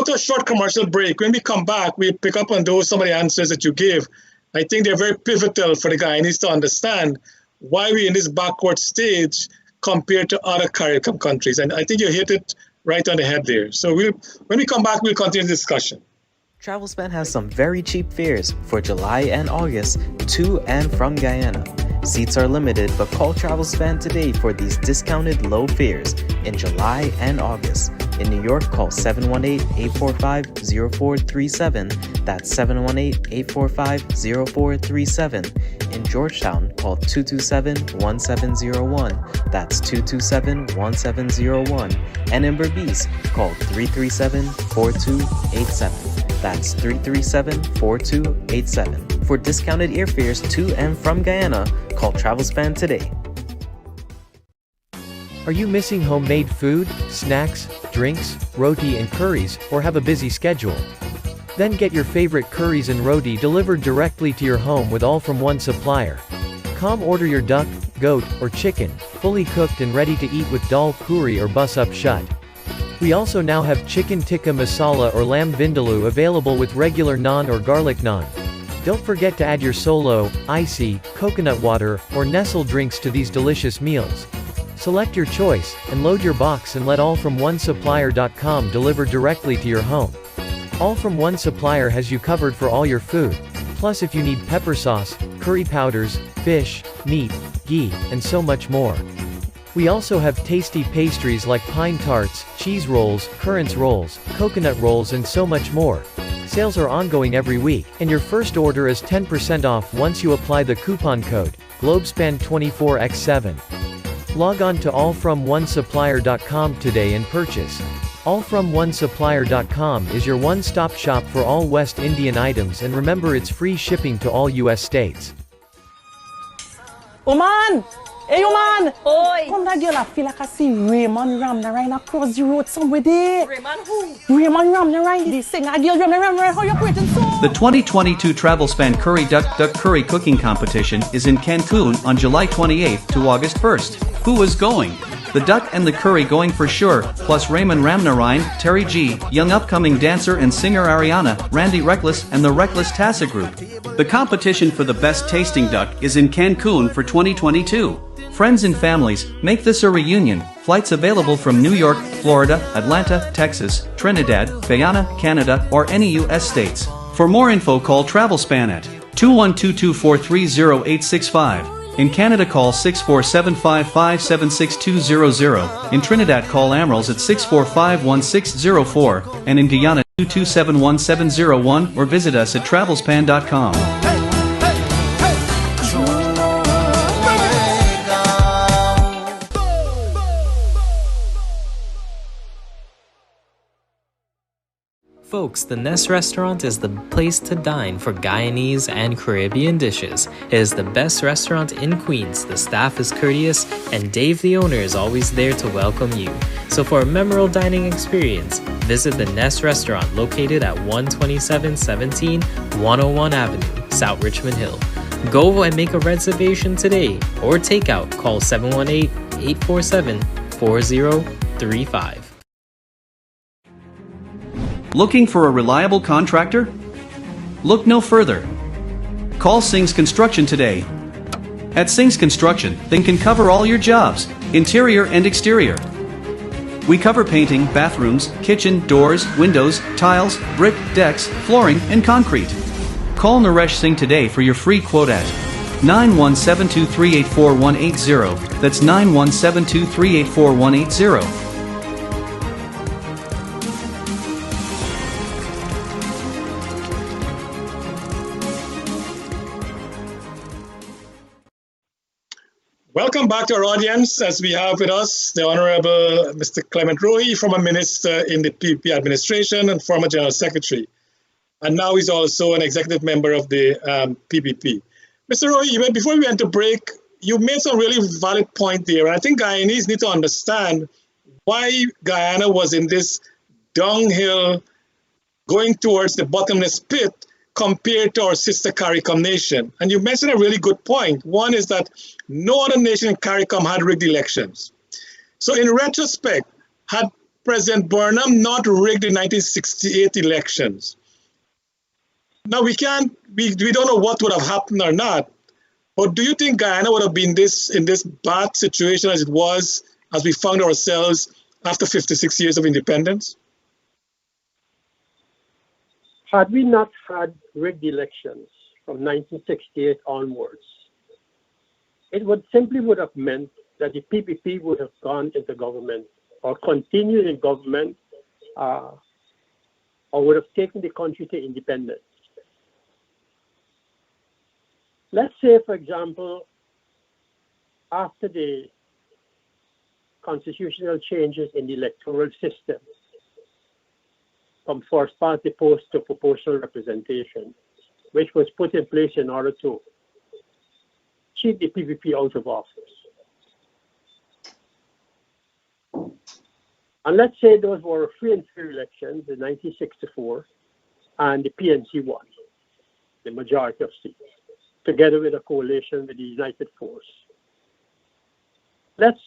to a short commercial break. When we come back, we'll pick up on some of the answers that you gave. I think they're very pivotal for the Guyanese to understand why we're in this backward stage compared to other CARICOM countries. And I think you hit it right on the head there. So when we come back, we'll continue the discussion. Globespan has some very cheap fares for July and August to and from Guyana. Seats are limited, but call Globespan today for these discounted low fares in July and August. In New York, call 718-845-0437. That's 718-845-0437. In Georgetown, call 227-1701. That's 227-1701. And in Berbice, call 337-4287. That's 337-4287. For discounted airfares to and from Guyana, call Globespan today. Are you missing homemade food, snacks, drinks, roti and curries, or have a busy schedule? Then get your favorite curries and roti delivered directly to your home with all from one supplier. Come order your duck, goat, or chicken, fully cooked and ready to eat with dal puri or bus up shut. We also now have chicken tikka masala or lamb vindaloo available with regular naan or garlic naan. Don't forget to add your solo, icy, coconut water, or Nestle drinks to these delicious meals. Select your choice, and load your box and let allfromonesupplier.com deliver directly to your home. All From One Supplier has you covered for all your food. Plus if you need pepper sauce, curry powders, fish, meat, ghee, and so much more. We also have tasty pastries like pine tarts, cheese rolls, currants rolls, coconut rolls and so much more. Sales are ongoing every week, and your first order is 10% off once you apply the coupon code, Globespan24x7. Log on to allfromonesupplier.com today and purchase. Allfromonesupplier.com is your one-stop shop for all West Indian items, and remember it's free shipping to all US states. Oman! Hey, Oman! Oi! Come that girl, I feel like I see Raymond Ram right across the road somewhere there. Raymond who? Raymond Ram right. They sing a girl, Ram, how you pretend so? The 2022 Globespan Curry Duck Curry Cooking Competition is in Cancun on July 28th to August 1st. Who is going? The duck and the curry going for sure, plus Raymond Ramnarine, Terry G, young upcoming dancer and singer Ariana, Randy Reckless, and the Reckless Tassa Group. The competition for the best tasting duck is in Cancun for 2022. Friends and families, make this a reunion. Flights available from New York, Florida, Atlanta, Texas, Trinidad, Guyana, Canada, or any U.S. states. For more info, call Globespan at 212-243-0865. In Canada, call 647-557-6200. In Trinidad, call Amerals at 645-1604. And in Guyana, 227-1701, or visit us at Globespan.com. Folks, the Nest Restaurant is the place to dine for Guyanese and Caribbean dishes. It is the best restaurant in Queens, the staff is courteous, and Dave the owner is always there to welcome you. So for a memorable dining experience, visit the Nest Restaurant located at 12717 101 Avenue, South Richmond Hill. Go and make a reservation today, or takeout, call 718-847-4035. Looking for a reliable contractor? Look no further. Call Sings Construction today. At Sings Construction, they can cover all your jobs, interior and exterior. We cover painting, bathrooms, kitchen, doors, windows, tiles, brick, decks, flooring, and concrete. Call Naresh Singh today for your free quote at 91723848180. That's 91723848180. Welcome back to our audience, as we have with us the Honorable Mr. Clement Rohee, former minister in the PPP administration and former general secretary. And now he's also an executive member of the PPP. Mr. Rohee, before we went to break, you made some really valid point there. And I think Guyanese need to understand why Guyana was in this dunghill going towards the bottomless pit compared to our sister CARICOM nation. And you mentioned a really good point. One is that no other nation in CARICOM had rigged elections. So in retrospect, had President Burnham not rigged the 1968 elections? Now we don't know what would have happened or not, but do you think Guyana would have been in this bad situation as it was, as we found ourselves after 56 years of independence? Had we not had rigged elections from 1968 onwards, it would have meant that the PPP would have gone into government or continued in government or would have taken the country to independence. Let's say, for example, after the constitutional changes in the electoral system, from first party post to proportional representation, which was put in place in order to keep the PPP out of office. And let's say those were free and fair elections in 1964, and the PNC won the majority of seats, together with a coalition with the United Force. Let's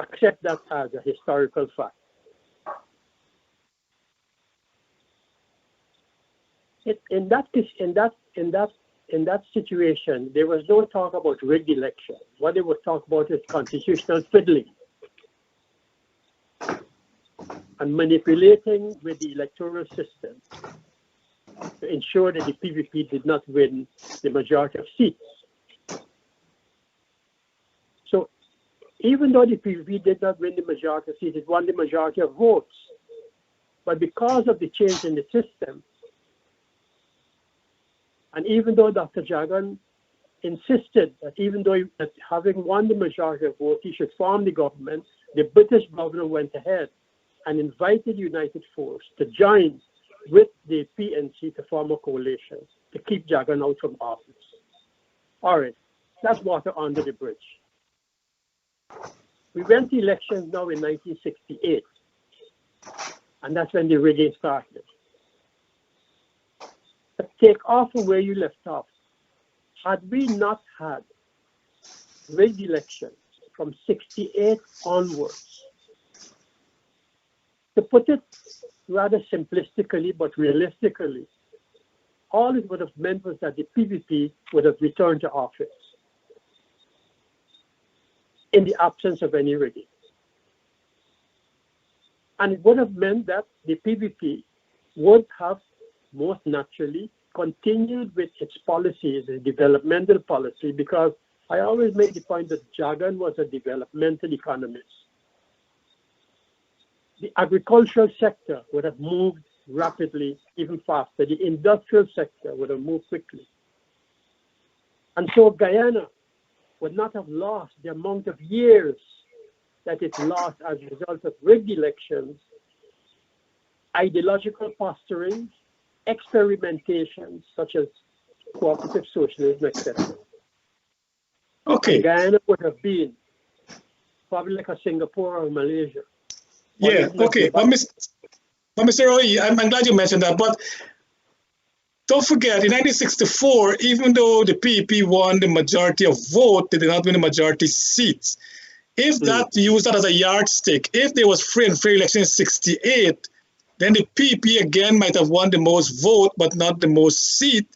accept that as a historical fact. In that situation, there was no talk about rigged election. What they would talk about is constitutional fiddling and manipulating with the electoral system to ensure that the PPP did not win the majority of seats. So even though the PPP did not win the majority of seats, it won the majority of votes. But because of the change in the system, and even though Dr. Jagan insisted that that having won the majority of votes, he should form the government, the British government went ahead and invited United Force to join with the PNC to form a coalition to keep Jagan out from office. All right, that's water under the bridge. We went to elections now in 1968, and that's when the rigging started. Take off from where you left off. Had we not had rigged elections from 68 onwards, to put it rather simplistically but realistically, all it would have meant was that the PPP would have returned to office in the absence of any rigging. And it would have meant that the PPP would have most naturally continued with its policies, a developmental policy, because I always make the point that Jagan was a developmental economist. The agricultural sector would have moved rapidly, even faster. The industrial sector would have moved quickly. And so Guyana would not have lost the amount of years that it lost as a result of rigged elections ideological posturing, experimentations such as cooperative socialism, etc. Okay. And Guyana would have been probably like a Singapore or Malaysia. Yeah, okay. But Mr. Rohee, I'm glad you mentioned that. But don't forget, in 1964, even though the PEP won the majority of vote, they did not win the majority seats. If that used that as a yardstick, if there was free and fair election in 68, then the PEP again might have won the most vote, but not the most seat.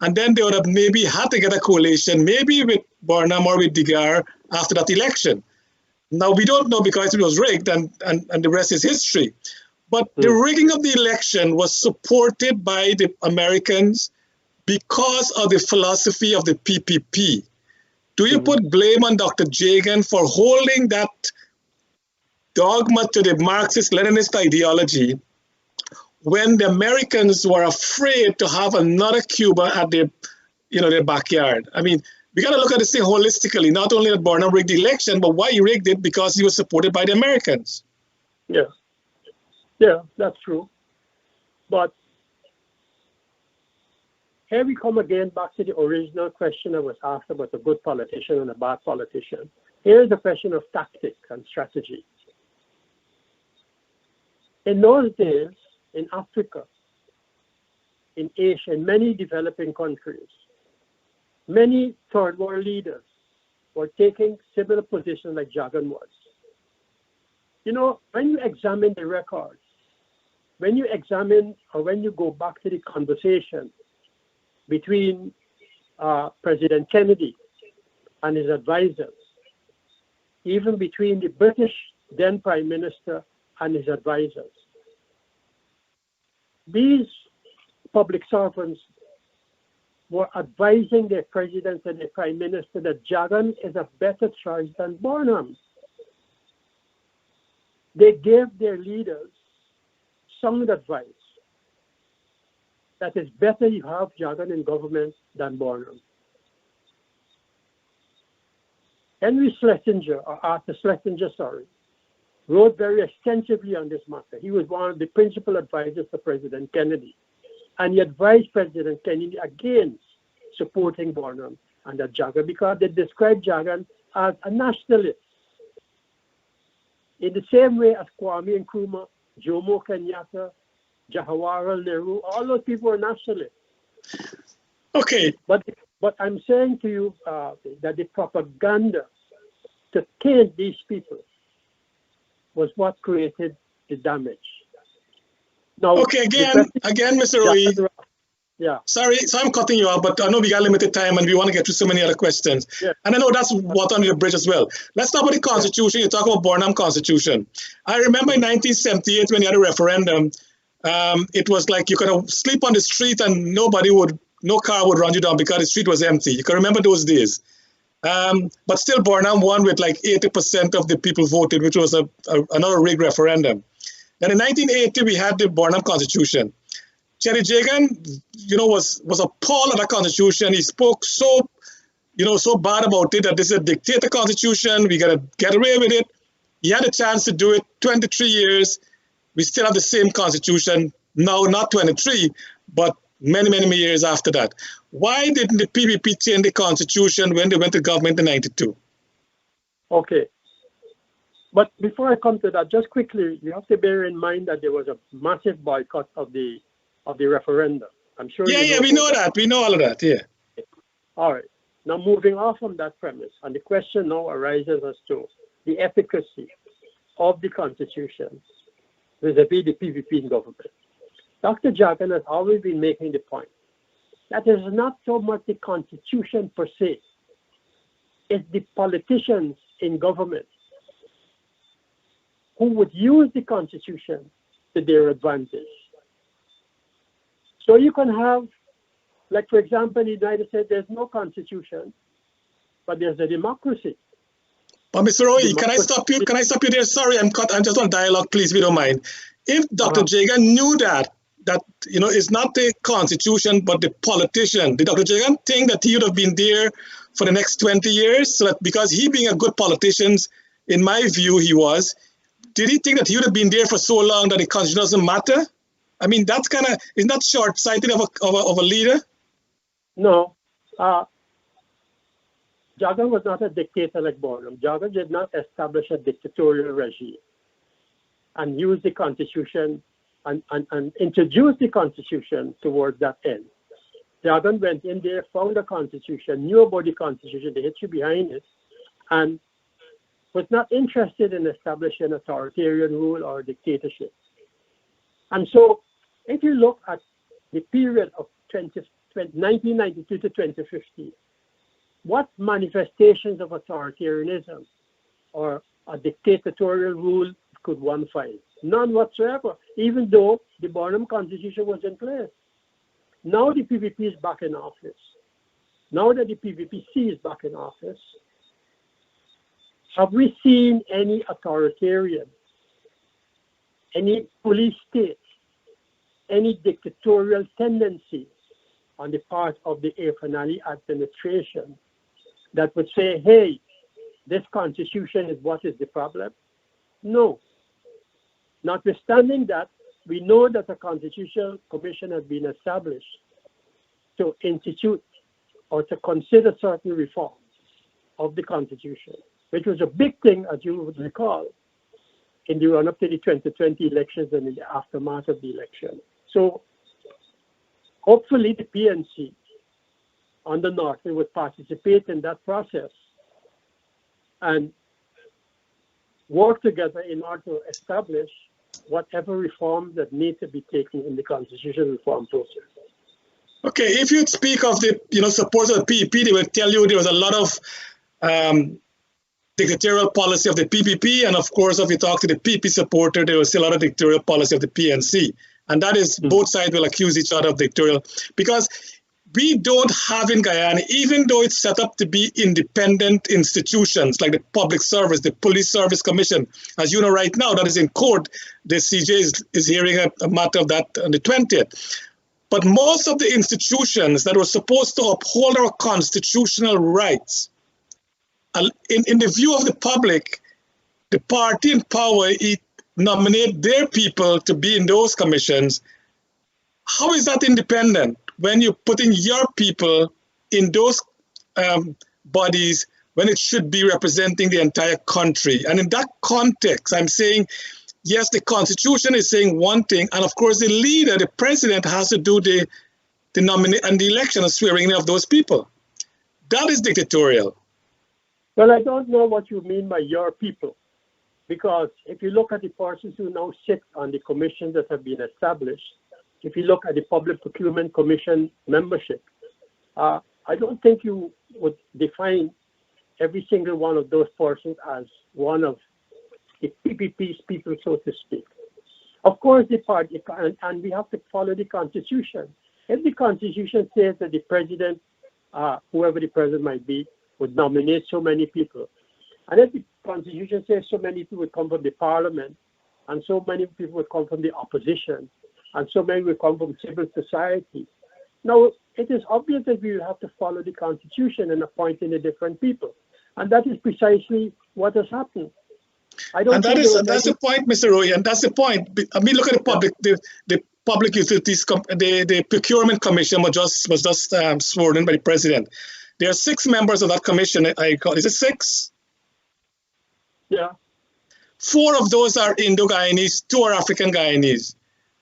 And then they would have maybe had to get a coalition, maybe with Barnum or with Digar after that election. Now, we don't know because it was rigged and the rest is history. But the rigging of the election was supported by the Americans because of the philosophy of the PPP. Do you put blame on Dr. Jagan for holding that dogma to the Marxist-Leninist ideology when the Americans were afraid to have another Cuba at their backyard? I mean, we got to look at this thing holistically, not only that Barnum rigged the election, but why he rigged it, because he was supported by the Americans. Yeah. Yeah, that's true. But here we come again back to the original question I was asked about a good politician and a bad politician. Here's the question of tactic and strategy. In those days, in Africa, in Asia, in many developing countries, many third world leaders were taking similar positions like Jagan was. You know, when you examine the records, when you examine or when you go back to the conversation between President Kennedy and his advisors, even between the British then Prime Minister and his advisors, these public servants were advising their president and their prime minister that Jagan is a better choice than Barnum. They gave their leaders sound advice that it's better you have Jagan in government than Barnum. Henry Schlesinger, or Arthur Schlesinger, wrote very extensively on this matter. He was one of the principal advisors to President Kennedy. And he advised President Kennedy against supporting Barnum and Jagan because they described Jagan as a nationalist. In the same way as Kwame Nkrumah, Jomo Kenyatta, Jawaharlal Nehru, all those people were nationalists. Okay. But I'm saying to you that the propaganda to taint these people was what created the damage. Now, okay, again, Mr. Rohee. Yeah. Sorry, so I'm cutting you off, but I know we got limited time and we want to get to so many other questions. Yeah. And I know that's water under the bridge as well. Let's talk about the Constitution. You talk about Barnum Constitution. I remember in 1978 when you had a referendum, it was like you could sleep on the street and no car would run you down because the street was empty. You can remember those days. But still Barnum won with like 80% of the people voted, which was another rigged referendum. Then in 1980, we had the Barnum Constitution. Cherry Jagan, was appalled at the Constitution. He spoke so bad about it that this is a dictator Constitution. We got to get away with it. He had a chance to do it. 23 years. We still have the same Constitution. Now, not 23, but many, many years after that. Why didn't the PPP change the Constitution when they went to government in 92? Okay. But before I come to that, just quickly, you have to bear in mind that there was a massive boycott of the referendum. I'm sure. Yeah, we know that. We know all of that. Yeah. All right. Now, moving off from that premise, and the question now arises as to the efficacy of the Constitution vis-a-vis the PPP in government. Dr. Jagan has always been making the point that it is not so much the Constitution per se, it's the politicians in government who would use the Constitution to their advantage. So you can have, like for example, in the United States, there's no Constitution, but there's a democracy. But Mr. Rohee, can I stop you? Can I stop you there? Sorry, I'm just on dialogue, please, if you don't mind. If Dr. Jagan knew that it's not the Constitution, but the politician, did Dr. Jagan think that he would have been there for the next 20 years? So that because he being a good politician, in my view, he was, did he think that he would have been there for so long that the Constitution doesn't matter? I mean, that's kind of, isn't that short-sighted of a leader? No. Jagan was not a dictator like Bonham. Jagan did not establish a dictatorial regime and use the constitution and introduce the constitution towards that end. Jagan went in there, found a constitution, knew about the constitution, the history behind it, and was not interested in establishing authoritarian rule or dictatorship. And so, if you look at the period of 1992 to 2015, what manifestations of authoritarianism or a dictatorial rule could one find? None whatsoever, even though the Bonham Constitution was in place. Now the PPP is back in office. Now that the PPPC is back in office, have we seen any authoritarian, any police state, any dictatorial tendency on the part of the Afanali administration that would say, hey, this constitution is what is the problem? No. Notwithstanding that, we know that a constitutional commission has been established to institute or to consider certain reforms of the constitution, which was a big thing, as you would recall, in the run-up to the 2020 elections and in the aftermath of the election. So hopefully the PNC on the North would participate in that process and work together in order to establish whatever reforms that need to be taken in the constitutional reform process. Okay, if you speak of the support of the PPP, they will tell you there was a lot of dictatorial policy of the PPP, and of course, if you talk to the PP supporter, there was still a lot of dictatorial policy of the PNC. And that is, both sides will accuse each other of dictatorial, because we don't have in Guyana, even though it's set up to be independent institutions like the public service, the police service commission. As you know, right now, that is in court. The CJ is hearing a matter of that on the 20th. But most of the institutions that were supposed to uphold our constitutional rights, in the view of the public, the party in power nominate their people to be in those commissions. How is that independent when you're putting your people in those bodies when it should be representing the entire country? And in that context, I'm saying, yes, the Constitution is saying one thing, and of course the leader, the president, has to do the nomination and the election and swearing in of those people. That is dictatorial. Well, I don't know what you mean by your people, because if you look at the persons who now sit on the commissions that have been established, if you look at the Public Procurement Commission membership, I don't think you would define every single one of those persons as one of the PPP's people, so to speak. Of course, the party, and we have to follow the Constitution. If the Constitution says that the president, whoever the president might be, would nominate so many people, and if the Constitution says so many people would come from the parliament, and so many people would come from the opposition, and so many will come from civil society. Now, it is obvious that we will have to follow the Constitution in appointing the different people. And that is precisely what has happened. That's the point, Mr. Rohee, and that's the point. I mean, look at the public utilities, the procurement commission was just sworn in by the president. There are 6 members of that commission. Is it 6? Yeah. 4 of those are Indo-Guyanese, 2 are African Guyanese.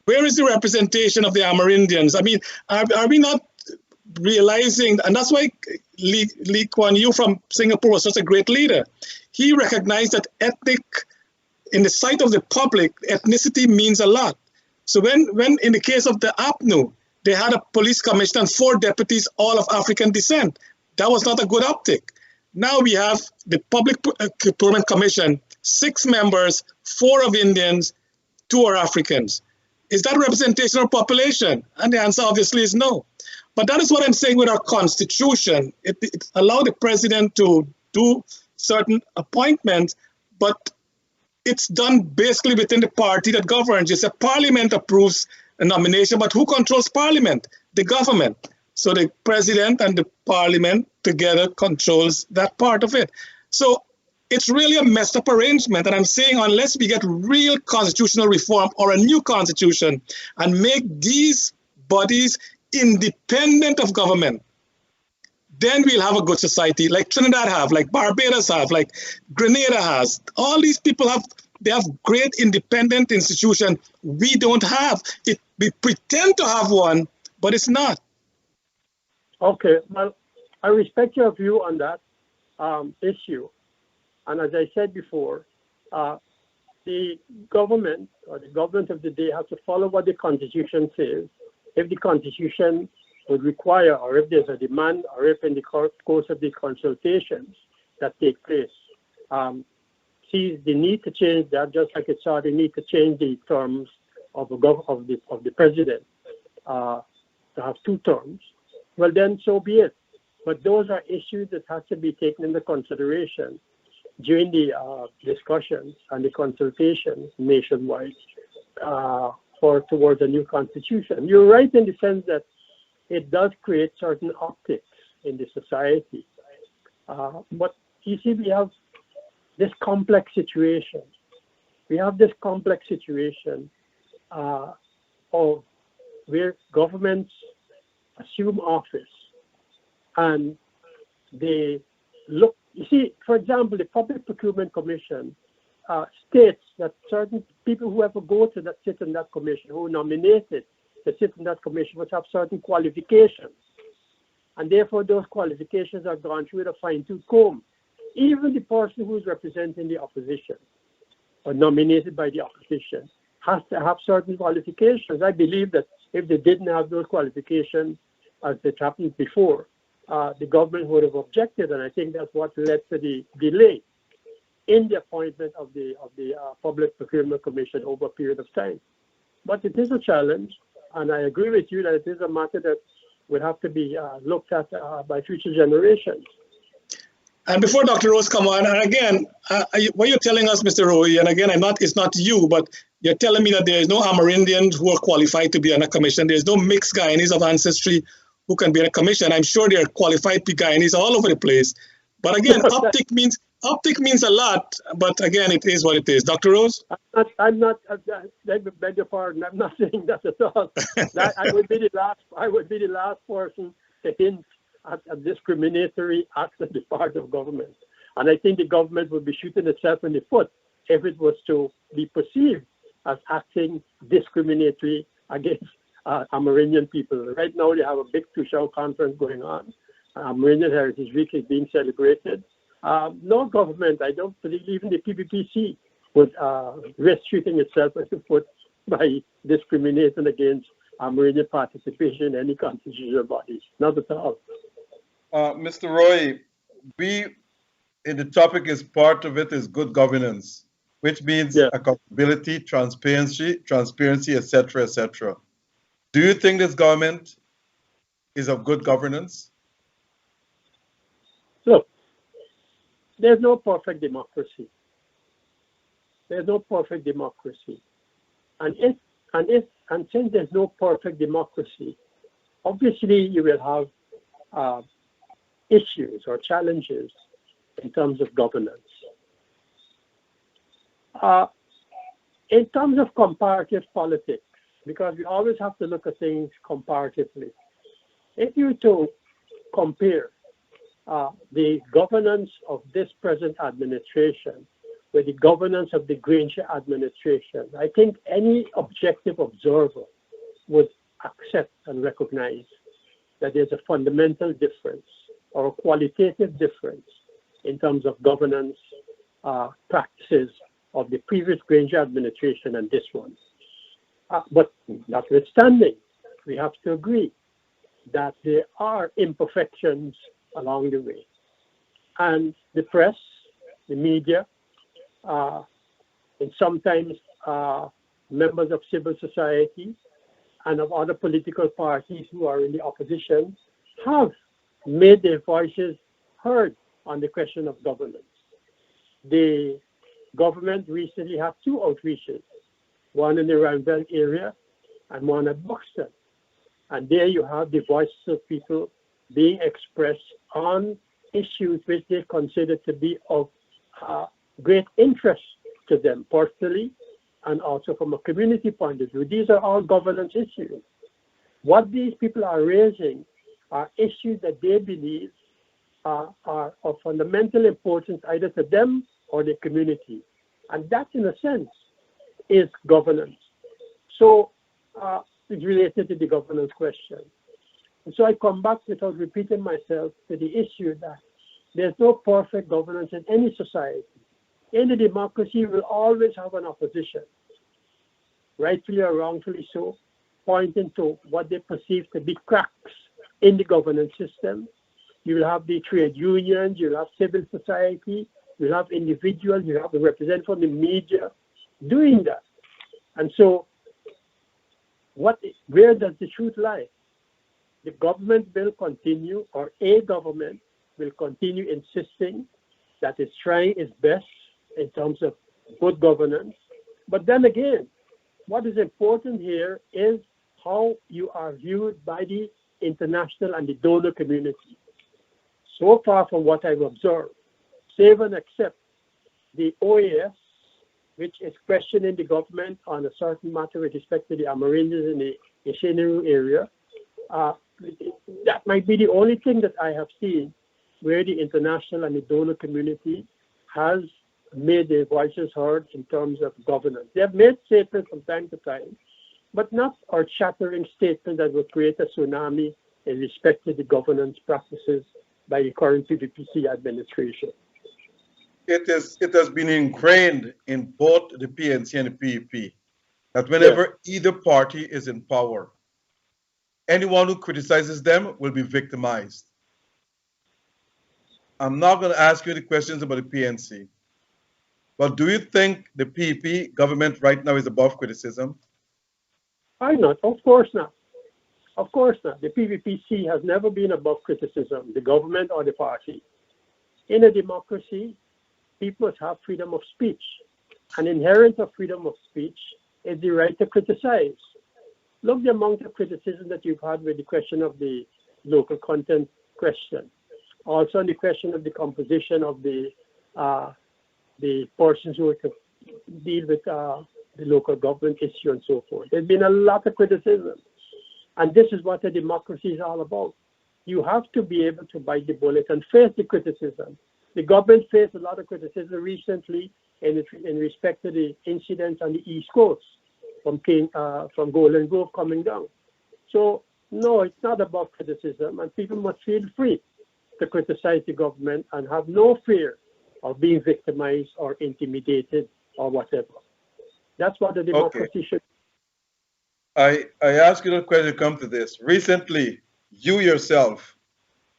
Where is the representation of the Amerindians? I mean, are we not realizing, and that's why Lee Kuan Yew from Singapore was such a great leader. He recognized that in the sight of the public, ethnicity means a lot. So when in the case of the APNU, they had a police commissioner and 4 deputies, all of African descent. That was not a good optic. Now we have the Public Procurement Commission, 6 members, 4 of Indians, 2 are Africans. Is that representation of population? And the answer obviously is no. But that is what I'm saying with our Constitution. It allowed the president to do certain appointments, but it's done basically within the party that governs. It's a parliament approves a nomination, but who controls parliament? The government. So the president and the parliament together controls that part of it. So It's really a messed up arrangement. And I'm saying unless we get real constitutional reform or a new constitution and make these bodies independent of government, then we'll have a good society like Trinidad have, like Barbados have, like Grenada has. All these people they have great independent institutions. We don't have it. We pretend to have one, but it's not. Okay, well, I respect your view on that issue. And as I said before, the government or the government of the day has to follow what the Constitution says. If the Constitution would require, or if there's a demand, or if in the course of the consultations that take place, sees the need to change that, just like it saw the need to change the terms of the president to have 2 terms, well then so be it. But those are issues that have to be taken into consideration during the discussions and the consultations nationwide towards a new constitution. You're right in the sense that it does create certain optics in the society. But you see, we have this complex situation. We have this complex situation of where governments assume office and they look. You see, for example, the Public Procurement Commission states that certain people who ever go to that sit in that commission, who are nominated to sit in that commission, must have certain qualifications. And therefore, those qualifications are gone through with a fine-tooth comb. Even the person who is representing the opposition or nominated by the opposition has to have certain qualifications. I believe that if they didn't have those qualifications, as it happened before, the government would have objected, and I think that's what led to the delay in the appointment of the Public Procurement Commission over a period of time. But it is a challenge, and I agree with you that it is a matter that will have to be looked at by future generations. And before Dr. Rose come on, and again, what you're telling us, Mr. Rohee, and again, it's not you, but you're telling me that there is no Amerindians who are qualified to be on a commission. There's no mixed Guyanese of ancestry who can be on a commission. I'm sure there are qualified Guyanese all over the place. But again, optic means a lot, but again, it is what it is. Dr. Rose? I beg your pardon, I'm not saying that at all. I would be the last person to hint at a discriminatory act on the part of government. And I think the government would be shooting itself in the foot if it was to be perceived as acting discriminatory against Amerindian people. Right now, they have a big two-show conference going on. Amerindian Heritage Week is being celebrated. No government, I don't believe even the PPPC would risk shooting itself in the foot by discriminating against Amerindian participation in any constitutional bodies. Not at all. Mr. Rohee, in the topic is part of it is good governance, which means accountability, transparency, etc., etc. Do you think this government is of good governance? Look, there's no perfect democracy. There's no perfect democracy. And since there's no perfect democracy, obviously you will have issues or challenges in terms of governance. In terms of comparative politics, because we always have to look at things comparatively. If you were to compare the governance of this present administration with the governance of the Granger administration, I think any objective observer would accept and recognize that there's a fundamental difference or a qualitative difference in terms of governance practices of the previous Granger administration and this one. But notwithstanding, we have to agree that there are imperfections along the way. And the press, the media, and sometimes members of civil society and of other political parties who are in the opposition have made their voices heard on the question of governance. The government recently had 2 outreaches, one in the Ranville area and one at Buxton. And there you have the voices of people being expressed on issues which they consider to be of great interest to them personally and also from a community point of view. These are all governance issues. What these people are raising are issues that they believe are of fundamental importance either to them or the community. And that, in a sense, is governance. So it's related to the governance question. And so I come back without repeating myself to the issue that there's no perfect governance in any society. Any democracy will always have an opposition, rightfully or wrongfully so, pointing to what they perceive to be cracks in the governance system. You will have the trade unions, you'll have civil society, you'll have individuals, you have the representatives from the media doing that. And so where does the truth lie? The government will continue, or a government will continue insisting that it's trying its best in terms of good governance. But then again, what is important here is how you are viewed by the international and the donor community. So far from what I've observed, save and except the OAS, which is questioning the government on a certain matter with respect to the Amerindians in the Ishineru area, that might be the only thing that I have seen where the international and the donor community has made their voices heard in terms of governance. They have made statements from time to time, but not earth-shattering statements that will create a tsunami in respect to the governance practices by the current PPPC administration. It has been ingrained in both the PNC and the PEP that whenever either party is in power, anyone who criticizes them will be victimized. I'm not going to ask you the questions about the PNC, but do you think the PEP government right now is above criticism? Why not? Of course not. Of course not. The PPPC has never been above criticism, the government or the party. In a democracy, people must have freedom of speech. And inherent of freedom of speech is the right to criticize. Look the amount of criticism that you've had with the question of the local content question. Also on the question of the composition of the persons who are to deal with the local government issue and so forth. There's been a lot of criticism. And this is what a democracy is all about. You have to be able to bite the bullet and face the criticism. The government faced a lot of criticism recently in respect to the incidents on the East Coast from Golden Grove coming down. So, no, it's not about criticism, and people must feel free to criticize the government and have no fear of being victimized or intimidated or whatever. That's what the democracy should. I ask you the question to come to this. Recently, you yourself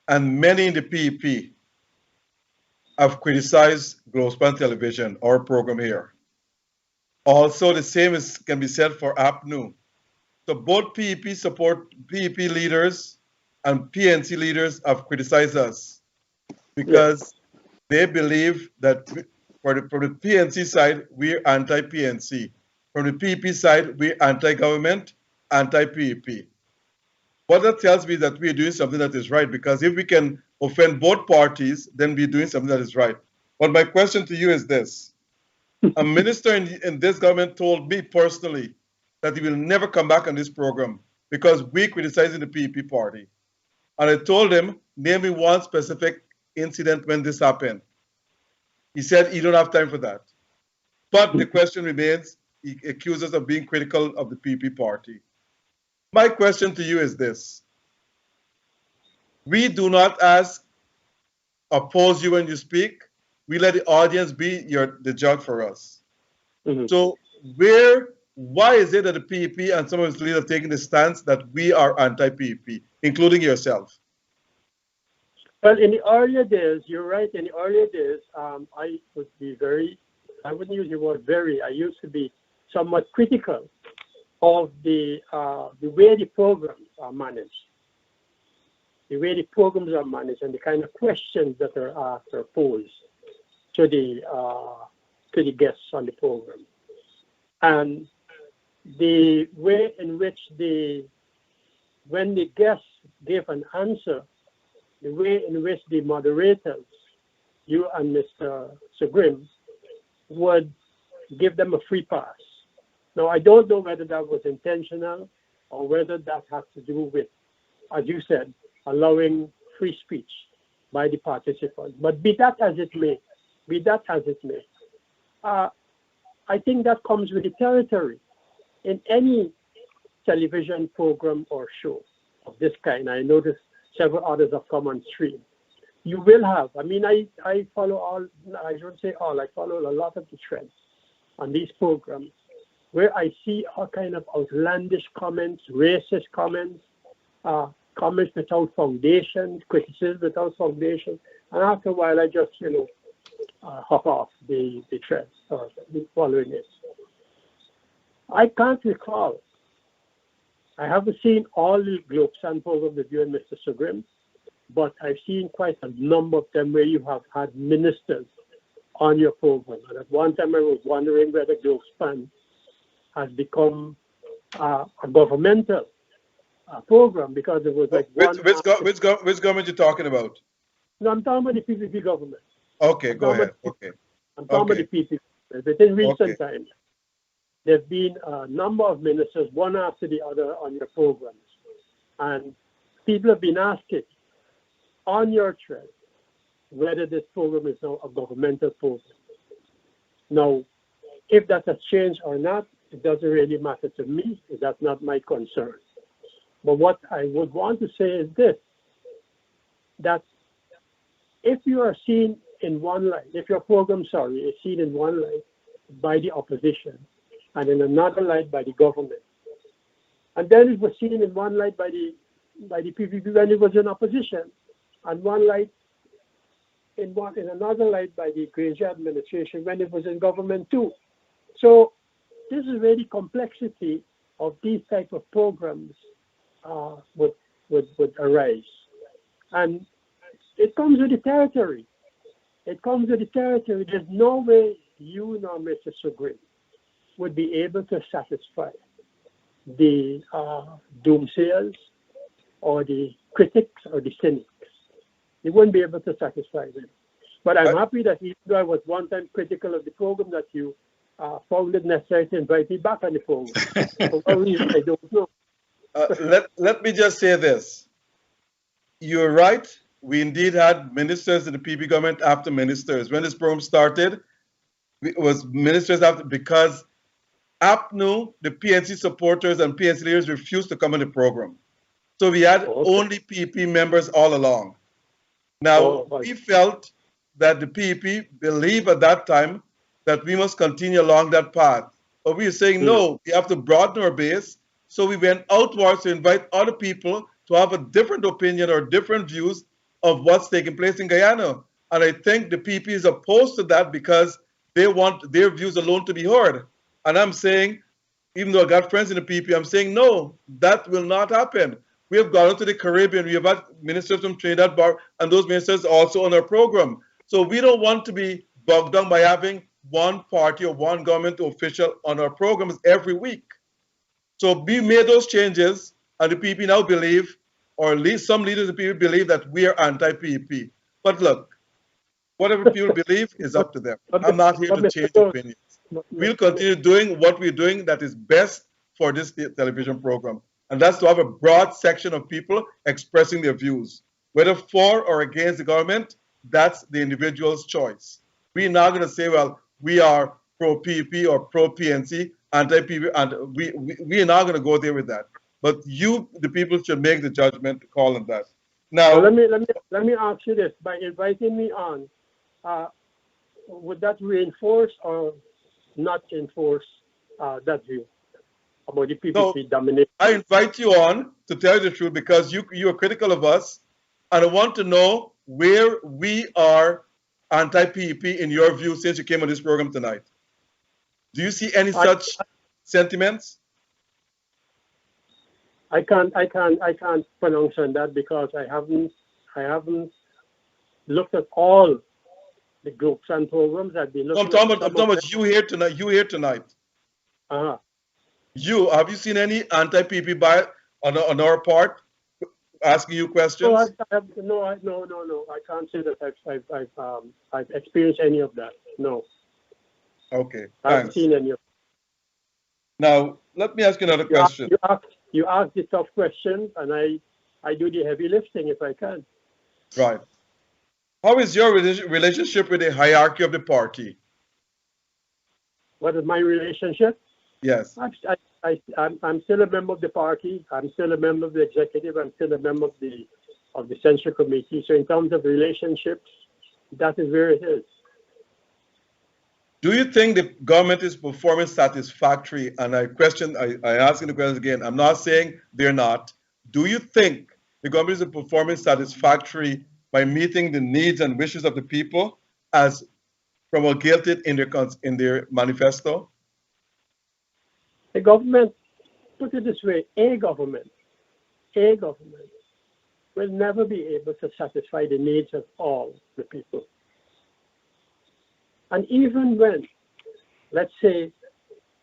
and many in the PEP have criticized Globespan Television, our program here. Also, the same can be said for APNU. So both PEP leaders and PNC leaders have criticized us because they believe that for the PNC side, we're anti-PNC. From the PEP side, we're anti-government, anti-PEP. What that tells me is that we're doing something that is right, because if we can offend both parties, then we're doing something that is right. But my question to you is this. A minister in this government told me personally that he will never come back on this program because we're criticizing the PEP party. And I told him, name me one specific incident when this happened. He said he don't have time for that. But the question remains, he accuses us of being critical of the PEP party. My question to you is this. We do not oppose you when you speak. We let the audience be the judge for us. So why is it that the PEP and some of its leaders have taken the stance that we are anti-PEP, including yourself? Well, in the earlier days, you're right, in the earlier days, I would be I wouldn't use the word very, I used to be somewhat critical of the way the programs are managed. The way the programs are managed and the kind of questions that are asked or posed to the guests on the program. And the way in which when the guests gave an answer, the way in which the moderators you and Mr. Sugrim would give them a free pass. Now, I don't know whether that was intentional or whether that had to do with, as you said, allowing free speech by the participants. But be that as it may, I think that comes with the territory. In any television program or show of this kind, I noticed several others have come on stream. You will have, I mean, I follow all, I don't say all, I follow a lot of the trends on these programs where I see all kind of outlandish comments, racist comments, comments without foundation, criticism without foundation. And after a while, I just, hop off the trend or following it. I can't recall. I haven't seen all the Globespan programs with you and Mr. Sugrim, but I've seen quite a number of them where you have had ministers on your program. And at one time I was wondering whether Globespan has become a governmental program because it was like which government you talking about? No, I'm talking about the PPP government. Okay, go ahead. Okay. I'm talking about the PPP. But in recent times, there have been a number of ministers, one after the other, on your programs. And people have been asking on your thread whether this program is now a governmental program. Now, if that has changed or not, it doesn't really matter to me. That's not my concern. But what I would want to say is this, that if you are seen in one light, if your program, is seen in one light by the opposition and in another light by the government, and then it was seen in one light by the PPP when it was in opposition, and one light in another light by the Granger administration when it was in government too. So this is really complexity of these type of programs would arise. And it comes with the territory. There's no way you nor Mr. Sugrim would be able to satisfy the doomsayers or the critics or the cynics. You wouldn't be able to satisfy them. But I'm happy that even though I was one time critical of the program, that you found it necessary to invite me back on the program. For what reason, I don't know. Let me just say this. You're right. We indeed had ministers in the PPP government after ministers. When this program started, it was ministers after, because APNU, the PNC supporters and PNC leaders refused to come on the program. So we had only PPP members all along. Now, we felt that the PPP believed at that time that we must continue along that path. But we were saying, no, we have to broaden our base. So we went outwards to invite other people to have a different opinion or different views of what's taking place in Guyana. And I think the PPP is opposed to that because they want their views alone to be heard. And I'm saying, even though I got friends in the PPP, I'm saying, no, that will not happen. We have gone into the Caribbean. We have had ministers from Trinidad Bar, and those ministers also on our program. So we don't want to be bogged down by having one party or one government official on our programs every week. So we made those changes, and the PPP now believe, or at least some leaders of the PPP believe, that we are anti-PPP. But look, whatever people believe is up to them. I'm not here to change opinions. We'll continue doing what we're doing that is best for this television program. And that's to have a broad section of people expressing their views. Whether for or against the government, that's the individual's choice. We're not going to say, well, we are pro-PPP or pro-PNC, anti-PPP, and we are not going to go there with that. But you, the people, should make the judgment call on that. Now, let me ask you this: by inviting me on, would that reinforce or not enforce that view about the PPP domination? I invite you on to tell you the truth because you are critical of us, and I want to know where we are anti-PPP in your view since you came on this program tonight. Do you see any such sentiments? I can't pronounce on that because I haven't looked at all the Globespan programs. I've been looking. I'm talking about you here tonight. You here tonight. Uh-huh. Have you seen any anti-PPP bias on our part? asking you No, questions? no. I can't say that I've experienced any of that. No, Okay, I haven't thanks. seen any of Now, let me ask you another that. question. You ask the tough questions, and I do the heavy lifting if I can. Right. How is your relationship with the hierarchy of the party? What is my relationship? Yes. I'm still a member of the party. I'm still a member of the executive. I'm still a member of the Central Committee. So in terms of relationships, that is where it is. Do you think the government is performing satisfactory? And I ask the question again. I'm not saying they're not. Do you think the government is performing satisfactory by meeting the needs and wishes of the people as promulgated in their manifesto? The government, put it this way, a government will never be able to satisfy the needs of all the people. And even when, let's say,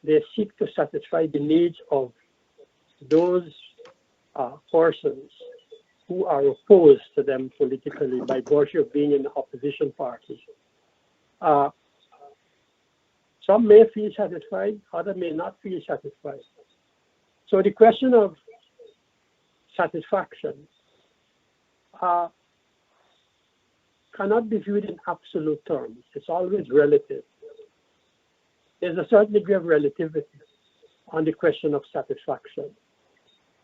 they seek to satisfy the needs of those persons who are opposed to them politically by virtue of being in the opposition party, some may feel satisfied, others may not feel satisfied. So the question of satisfaction cannot be viewed in absolute terms. It's always relative. There's a certain degree of relativity on the question of satisfaction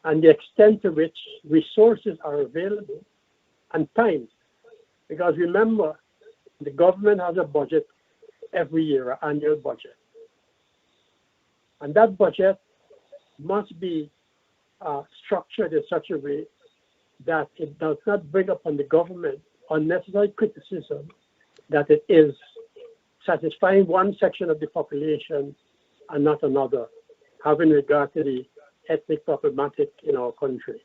and the extent to which resources are available and time. Because remember, the government has a budget every year, an annual budget. And that budget must be structured in such a way that it does not bring upon the government unnecessary criticism that it is satisfying one section of the population and not another, having regard to the ethnic problematic in our country.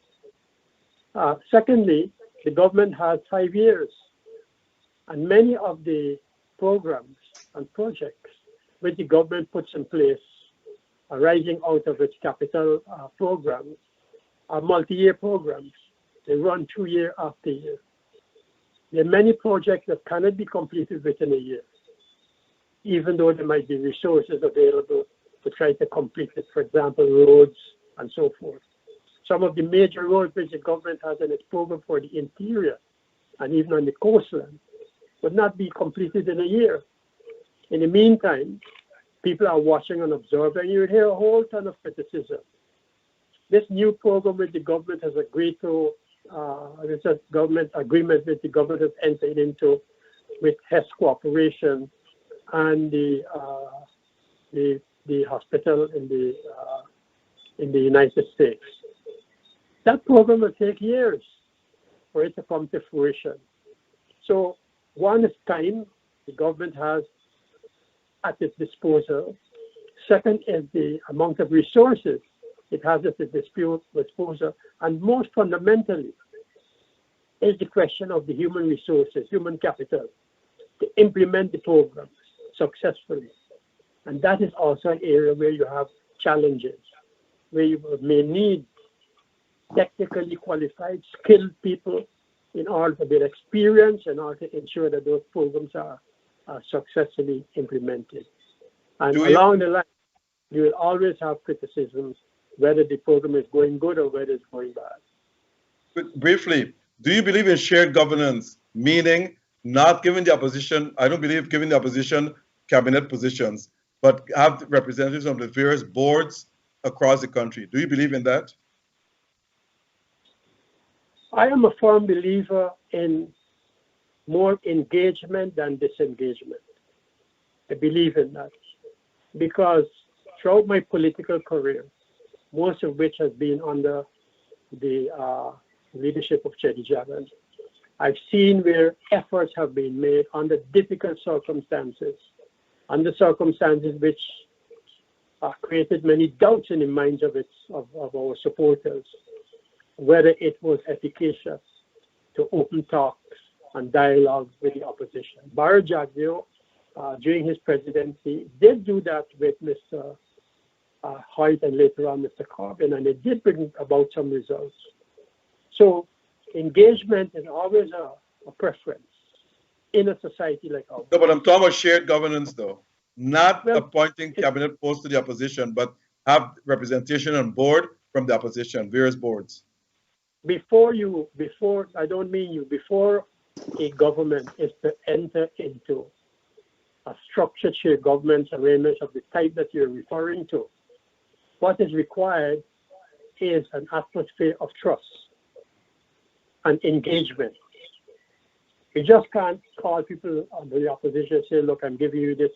Secondly, the government has 5 years, and many of the programs and projects which the government puts in place arising out of its capital programs are multi-year programs. They run 2 year after year. There are many projects that cannot be completed within a year, even though there might be resources available to try to complete it, for example, roads and so forth. Some of the major roads which the government has in its program for the interior and even on the coastline would not be completed in a year. In the meantime, people are watching and observing. You would hear a whole ton of criticism. This new program which the government has agreed to, there's a government agreement which the government has entered into with Hess Corporation and the hospital in the United States. That program will take years for it to come to fruition. So one is time the government has at its disposal. Second is the amount of resources it has at its disposal. And most fundamentally is the question of the human resources, human capital, to implement the programs successfully. And that is also an area where you have challenges, where you may need technically qualified, skilled people in order to build experience, in order to ensure that those programs are successfully implemented. And along the line, you will always have criticisms whether the program is going good or whether it's going bad. But briefly, do you believe in shared governance, meaning not giving the opposition, I don't believe giving the opposition cabinet positions, but have representatives on the various boards across the country? Do you believe in that? I am a firm believer in more engagement than disengagement. I believe in that because throughout my political career, most of which has been under the leadership of Chedi Jagan, I've seen where efforts have been made under difficult circumstances, under circumstances which created many doubts in the minds of our supporters, whether it was efficacious to open talks and dialogue with the opposition. Barry Jagdeo, during his presidency, did do that with Mr. Hoyt and later on Mr. Corbyn, and it did bring about some results. So engagement is always a preference in a society like ours. No, but I'm talking about shared governance, though. Not Well, appointing cabinet posts to the opposition, but have representation on board from the opposition, various boards. Before a government is to enter into a structured shared government arrangement of the type that you're referring to, what is required is an atmosphere of trust and engagement. You just can't call people on the opposition and say, look, I'm giving you this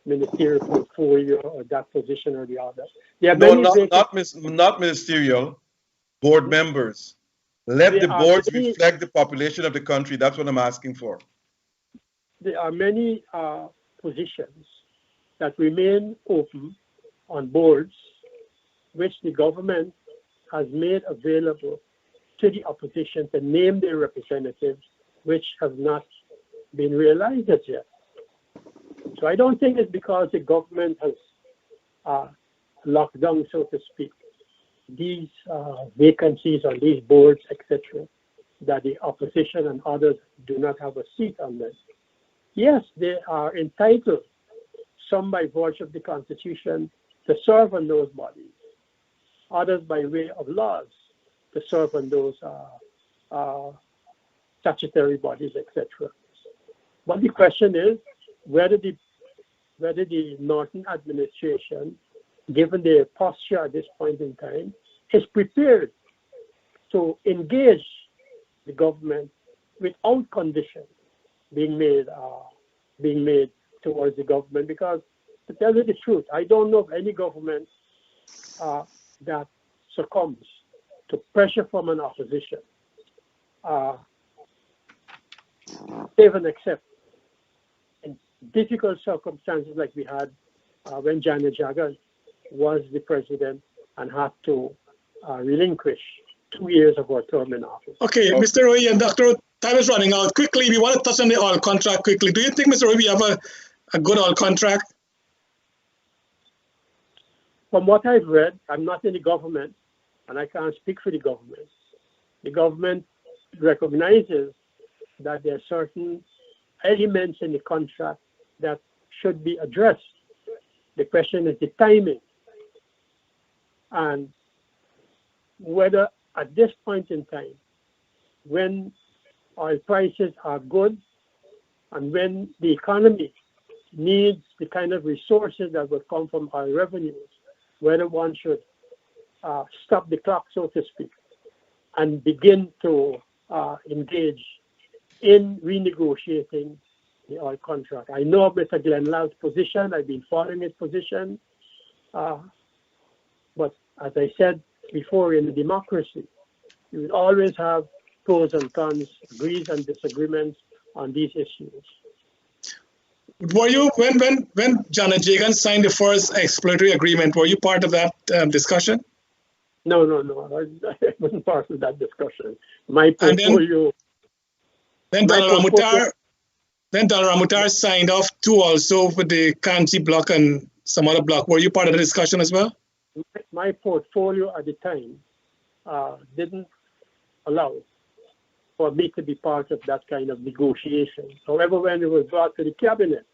ministerial portfolio or that position or the other. Not ministerial, board members. Let the boards reflect the population of the country. That's what I'm asking for. There are many positions that remain open on boards, which the government has made available to the opposition to name their representatives, which have not been realized as yet. So I don't think it's because the government has locked down, so to speak, these vacancies on these boards, etc., that the opposition and others do not have a seat on them. Yes, they are entitled, some by virtue of the Constitution, to serve on those bodies, others by way of laws to serve on those statutory bodies, etc. But the question is whether the Norton administration, given their posture at this point in time, is prepared to engage the government without condition being made towards the government. Because to tell you the truth, I don't know of any government that succumbs to pressure from an opposition, even except in difficult circumstances like we had when Janet Jagan was the president and had to relinquish 2 years of our term in office. Okay, Mr. Rohee and Dr. Time is running out. Quickly, we want to touch on the oil contract quickly. Do you think, Mr. Rohee, we have a good oil contract? From what I've read, I'm not in the government, and I can't speak for the government. The government recognizes that there are certain elements in the contract that should be addressed. The question is the timing, and whether at this point in time, when oil prices are good and when the economy needs the kind of resources that will come from oil revenues, whether one should stop the clock, so to speak, and begin to engage in renegotiating the oil contract. I know Mr. Glenlow's position. I've been following his position. But as I said before, in a democracy, you will always have pros and cons, agrees and disagreements on these issues. Were you, when Janet Jagan signed the first exploratory agreement, were you part of that discussion? No. I wasn't part of that discussion. My portfolio. Then Donald Ramutar signed off too, also with the Kanji block and some other block. Were you part of the discussion as well? My portfolio at the time didn't allow for me to be part of that kind of negotiation. However, when it was brought to the cabinet,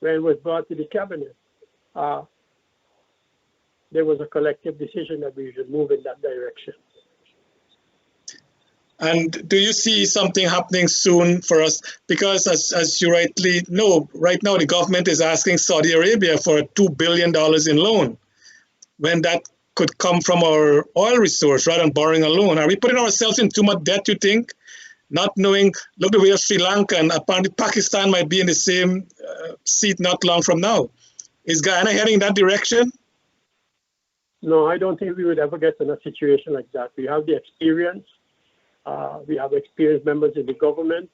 there was a collective decision that we should move in that direction. And do you see something happening soon for us? Because as you rightly know, right now the government is asking Saudi Arabia for $2 billion in loan, when that could come from our oil resource rather than borrowing a loan. Are we putting ourselves in too much debt, you think? Not knowing, look the way of Sri Lanka, and apparently Pakistan might be in the same seat not long from now. Is Guyana heading in that direction? No, I don't think we would ever get in a situation like that. We have the experience. We have experienced members in the government.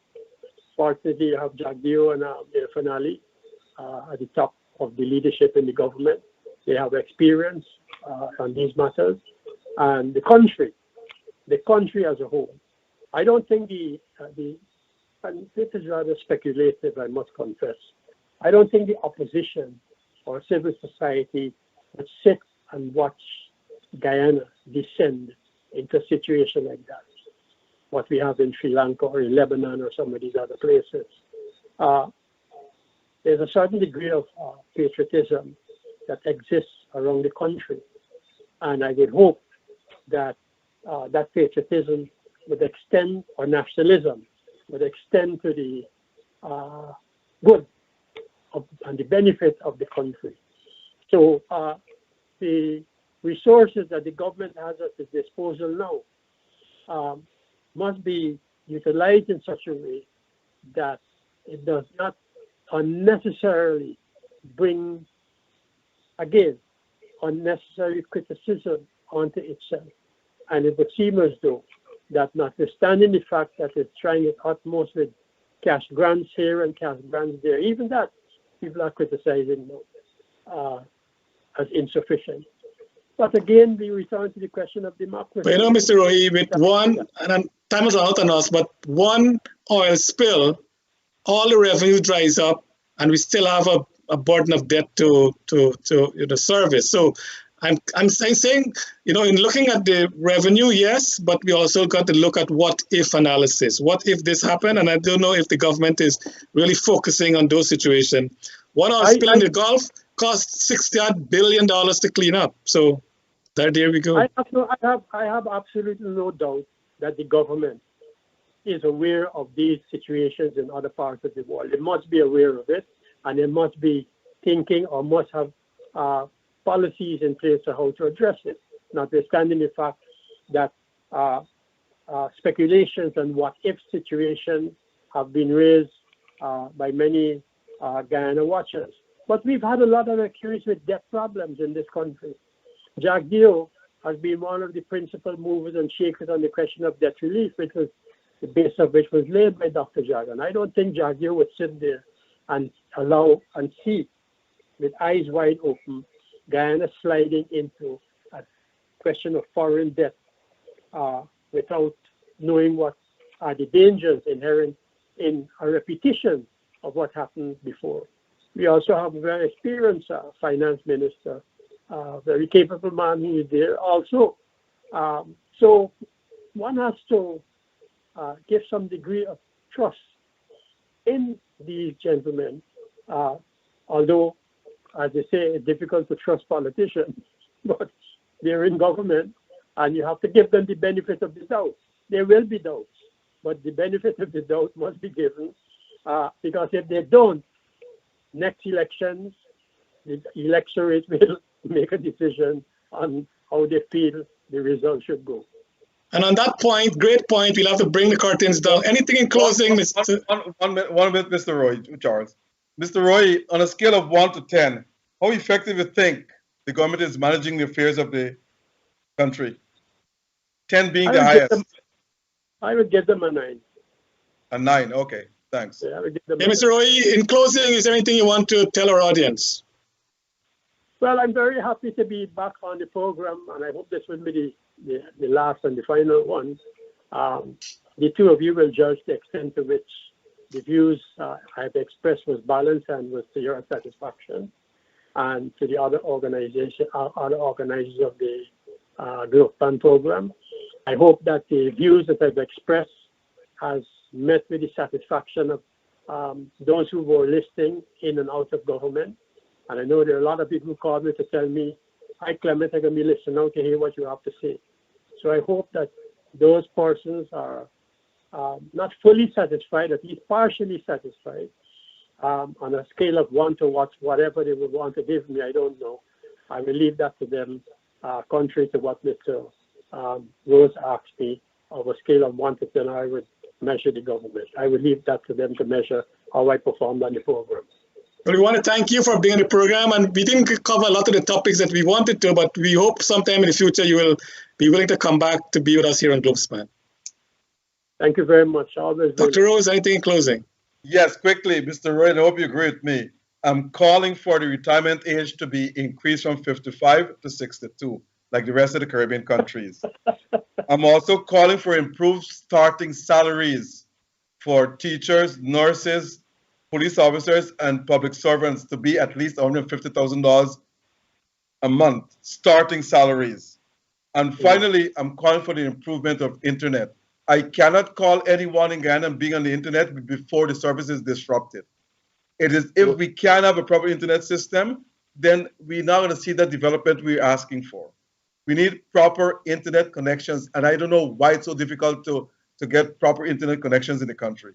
Fortunately, you have Jagdeo and Irfan Ali at the top of the leadership in the government. They have experience on these matters. And the country as a whole. I don't think and this is rather speculative, I must confess. I don't think the opposition or civil society would sit and watch Guyana descend into a situation like that. what we have in Sri Lanka or in Lebanon or some of these other places. There's a certain degree of patriotism that exists around the country. And I would hope that that patriotism would extend, or nationalism would extend to the good and the benefit of the country. So the resources that the government has at its disposal now must be utilized in such a way that it does not unnecessarily bring, again, unnecessary criticism onto itself. And it would seem as though that, notwithstanding the fact that it's trying its utmost with cash grants here and cash grants there, even that people are criticizing as insufficient. But again, we return to the question of democracy. But you know, Mr. Rohee, with one, and time is out on us, but one oil spill, all the revenue dries up, and we still have a burden of debt to the service. So I'm saying, you know, in looking at the revenue, yes, but we also got to look at what if analysis. What if this happened? And I don't know if the government is really focusing on those situations. One oil spill in the Gulf cost $60 billion to clean up. So there we go. I have absolutely no doubt that the government is aware of these situations in other parts of the world. They must be aware of it, and they must be thinking or must have policies in place on how to address it, notwithstanding the fact that speculations and what-if situations have been raised by many Guyana watchers. But we've had a lot of accused with debt problems in this country. Jack Dio has been one of the principal movers and shakers on the question of debt relief, which was the base of which was laid by Dr. Jack. And I don't think Jack Dio would sit there and allow and see with eyes wide open Guyana sliding into a question of foreign debt without knowing what are the dangers inherent in a repetition of what happened before. We also have a very experienced finance minister, very capable man who is there also. So one has to give some degree of trust in these gentlemen, although, as they say, it's difficult to trust politicians, but they're in government, and you have to give them the benefit of the doubt. There will be doubts, but the benefit of the doubt must be given, because if they don't, next elections, the electorate will make a decision on how they feel the result should go. And on that point, great point, we'll have to bring the curtains down. Anything in closing, Mr. One minute, Mr. Rohee, Charles. Mr. Rohee, on a scale of 1 to 10, how effective do you think the government is managing the affairs of the country? 10 being the highest. I would give them a 9. A 9, okay, thanks. Yeah, I would give them Hey, Mr. Rohee, in closing, is there anything you want to tell our audience? Well, I'm very happy to be back on the program, and I hope this will be the last and the final one. The two of you will judge the extent to which the views I've expressed was balanced and was to your satisfaction, and to the other organizers of the Globespan program. I hope that the views that I've expressed has met with the satisfaction of those who were listening in and out of government. And I know there are a lot of people who called me to tell me, hi, Clement, I'm going to be listening out to hear what you have to say. So I hope that those persons are not fully satisfied, at least partially satisfied, on a scale of 1 to whatever they would want to give me. I don't know. I will leave that to them, contrary to what Mr. Rose asked me. Of a scale of 1 to 10, I would measure the government. I would leave that to them to measure how I performed on the program. Well, we want to thank you for being on the program, and we didn't cover a lot of the topics that we wanted to, but we hope sometime in the future you will be willing to come back to be with us here on Globespan. Thank you very much. Always. Dr. Rose, anything in closing? Yes, quickly, Mr. Roy, I hope you agree with me. I'm calling for the retirement age to be increased from 55 to 62, like the rest of the Caribbean countries. I'm also calling for improved starting salaries for teachers, nurses, police officers, and public servants to be at least $150,000 a month, starting salaries. And finally, I'm calling for the improvement of internet. I cannot call anyone in Guyana being on the internet before the service is disrupted. It is if we can have a proper internet system, then we're not going to see that development we're asking for. We need proper internet connections, and I don't know why it's so difficult to get proper internet connections in the country.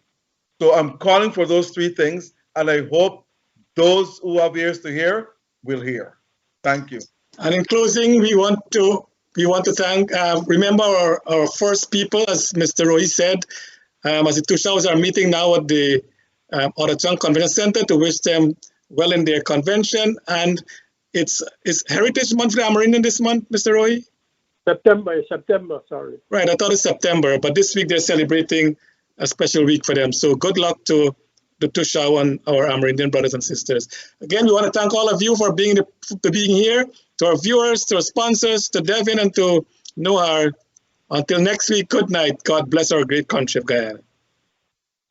So I'm calling for those three things, and I hope those who have ears to hear will hear. Thank you. And in closing, we want to thank, remember our first people, as Mr. Rohee said, as the Tushas are meeting now at the Auditorium Convention Center to wish them well in their convention. And it's Heritage Month for the Amerindian this month, Mr. Rohee? September, sorry. Right, I thought it's September, but this week they're celebrating a special week for them. So good luck to the Tushaw and our Amerindian brothers and sisters. Again, we want to thank all of you for being here, to our viewers, to our sponsors, to Devin, and to Noah. Until next week, good night. God bless our great country of Guyana.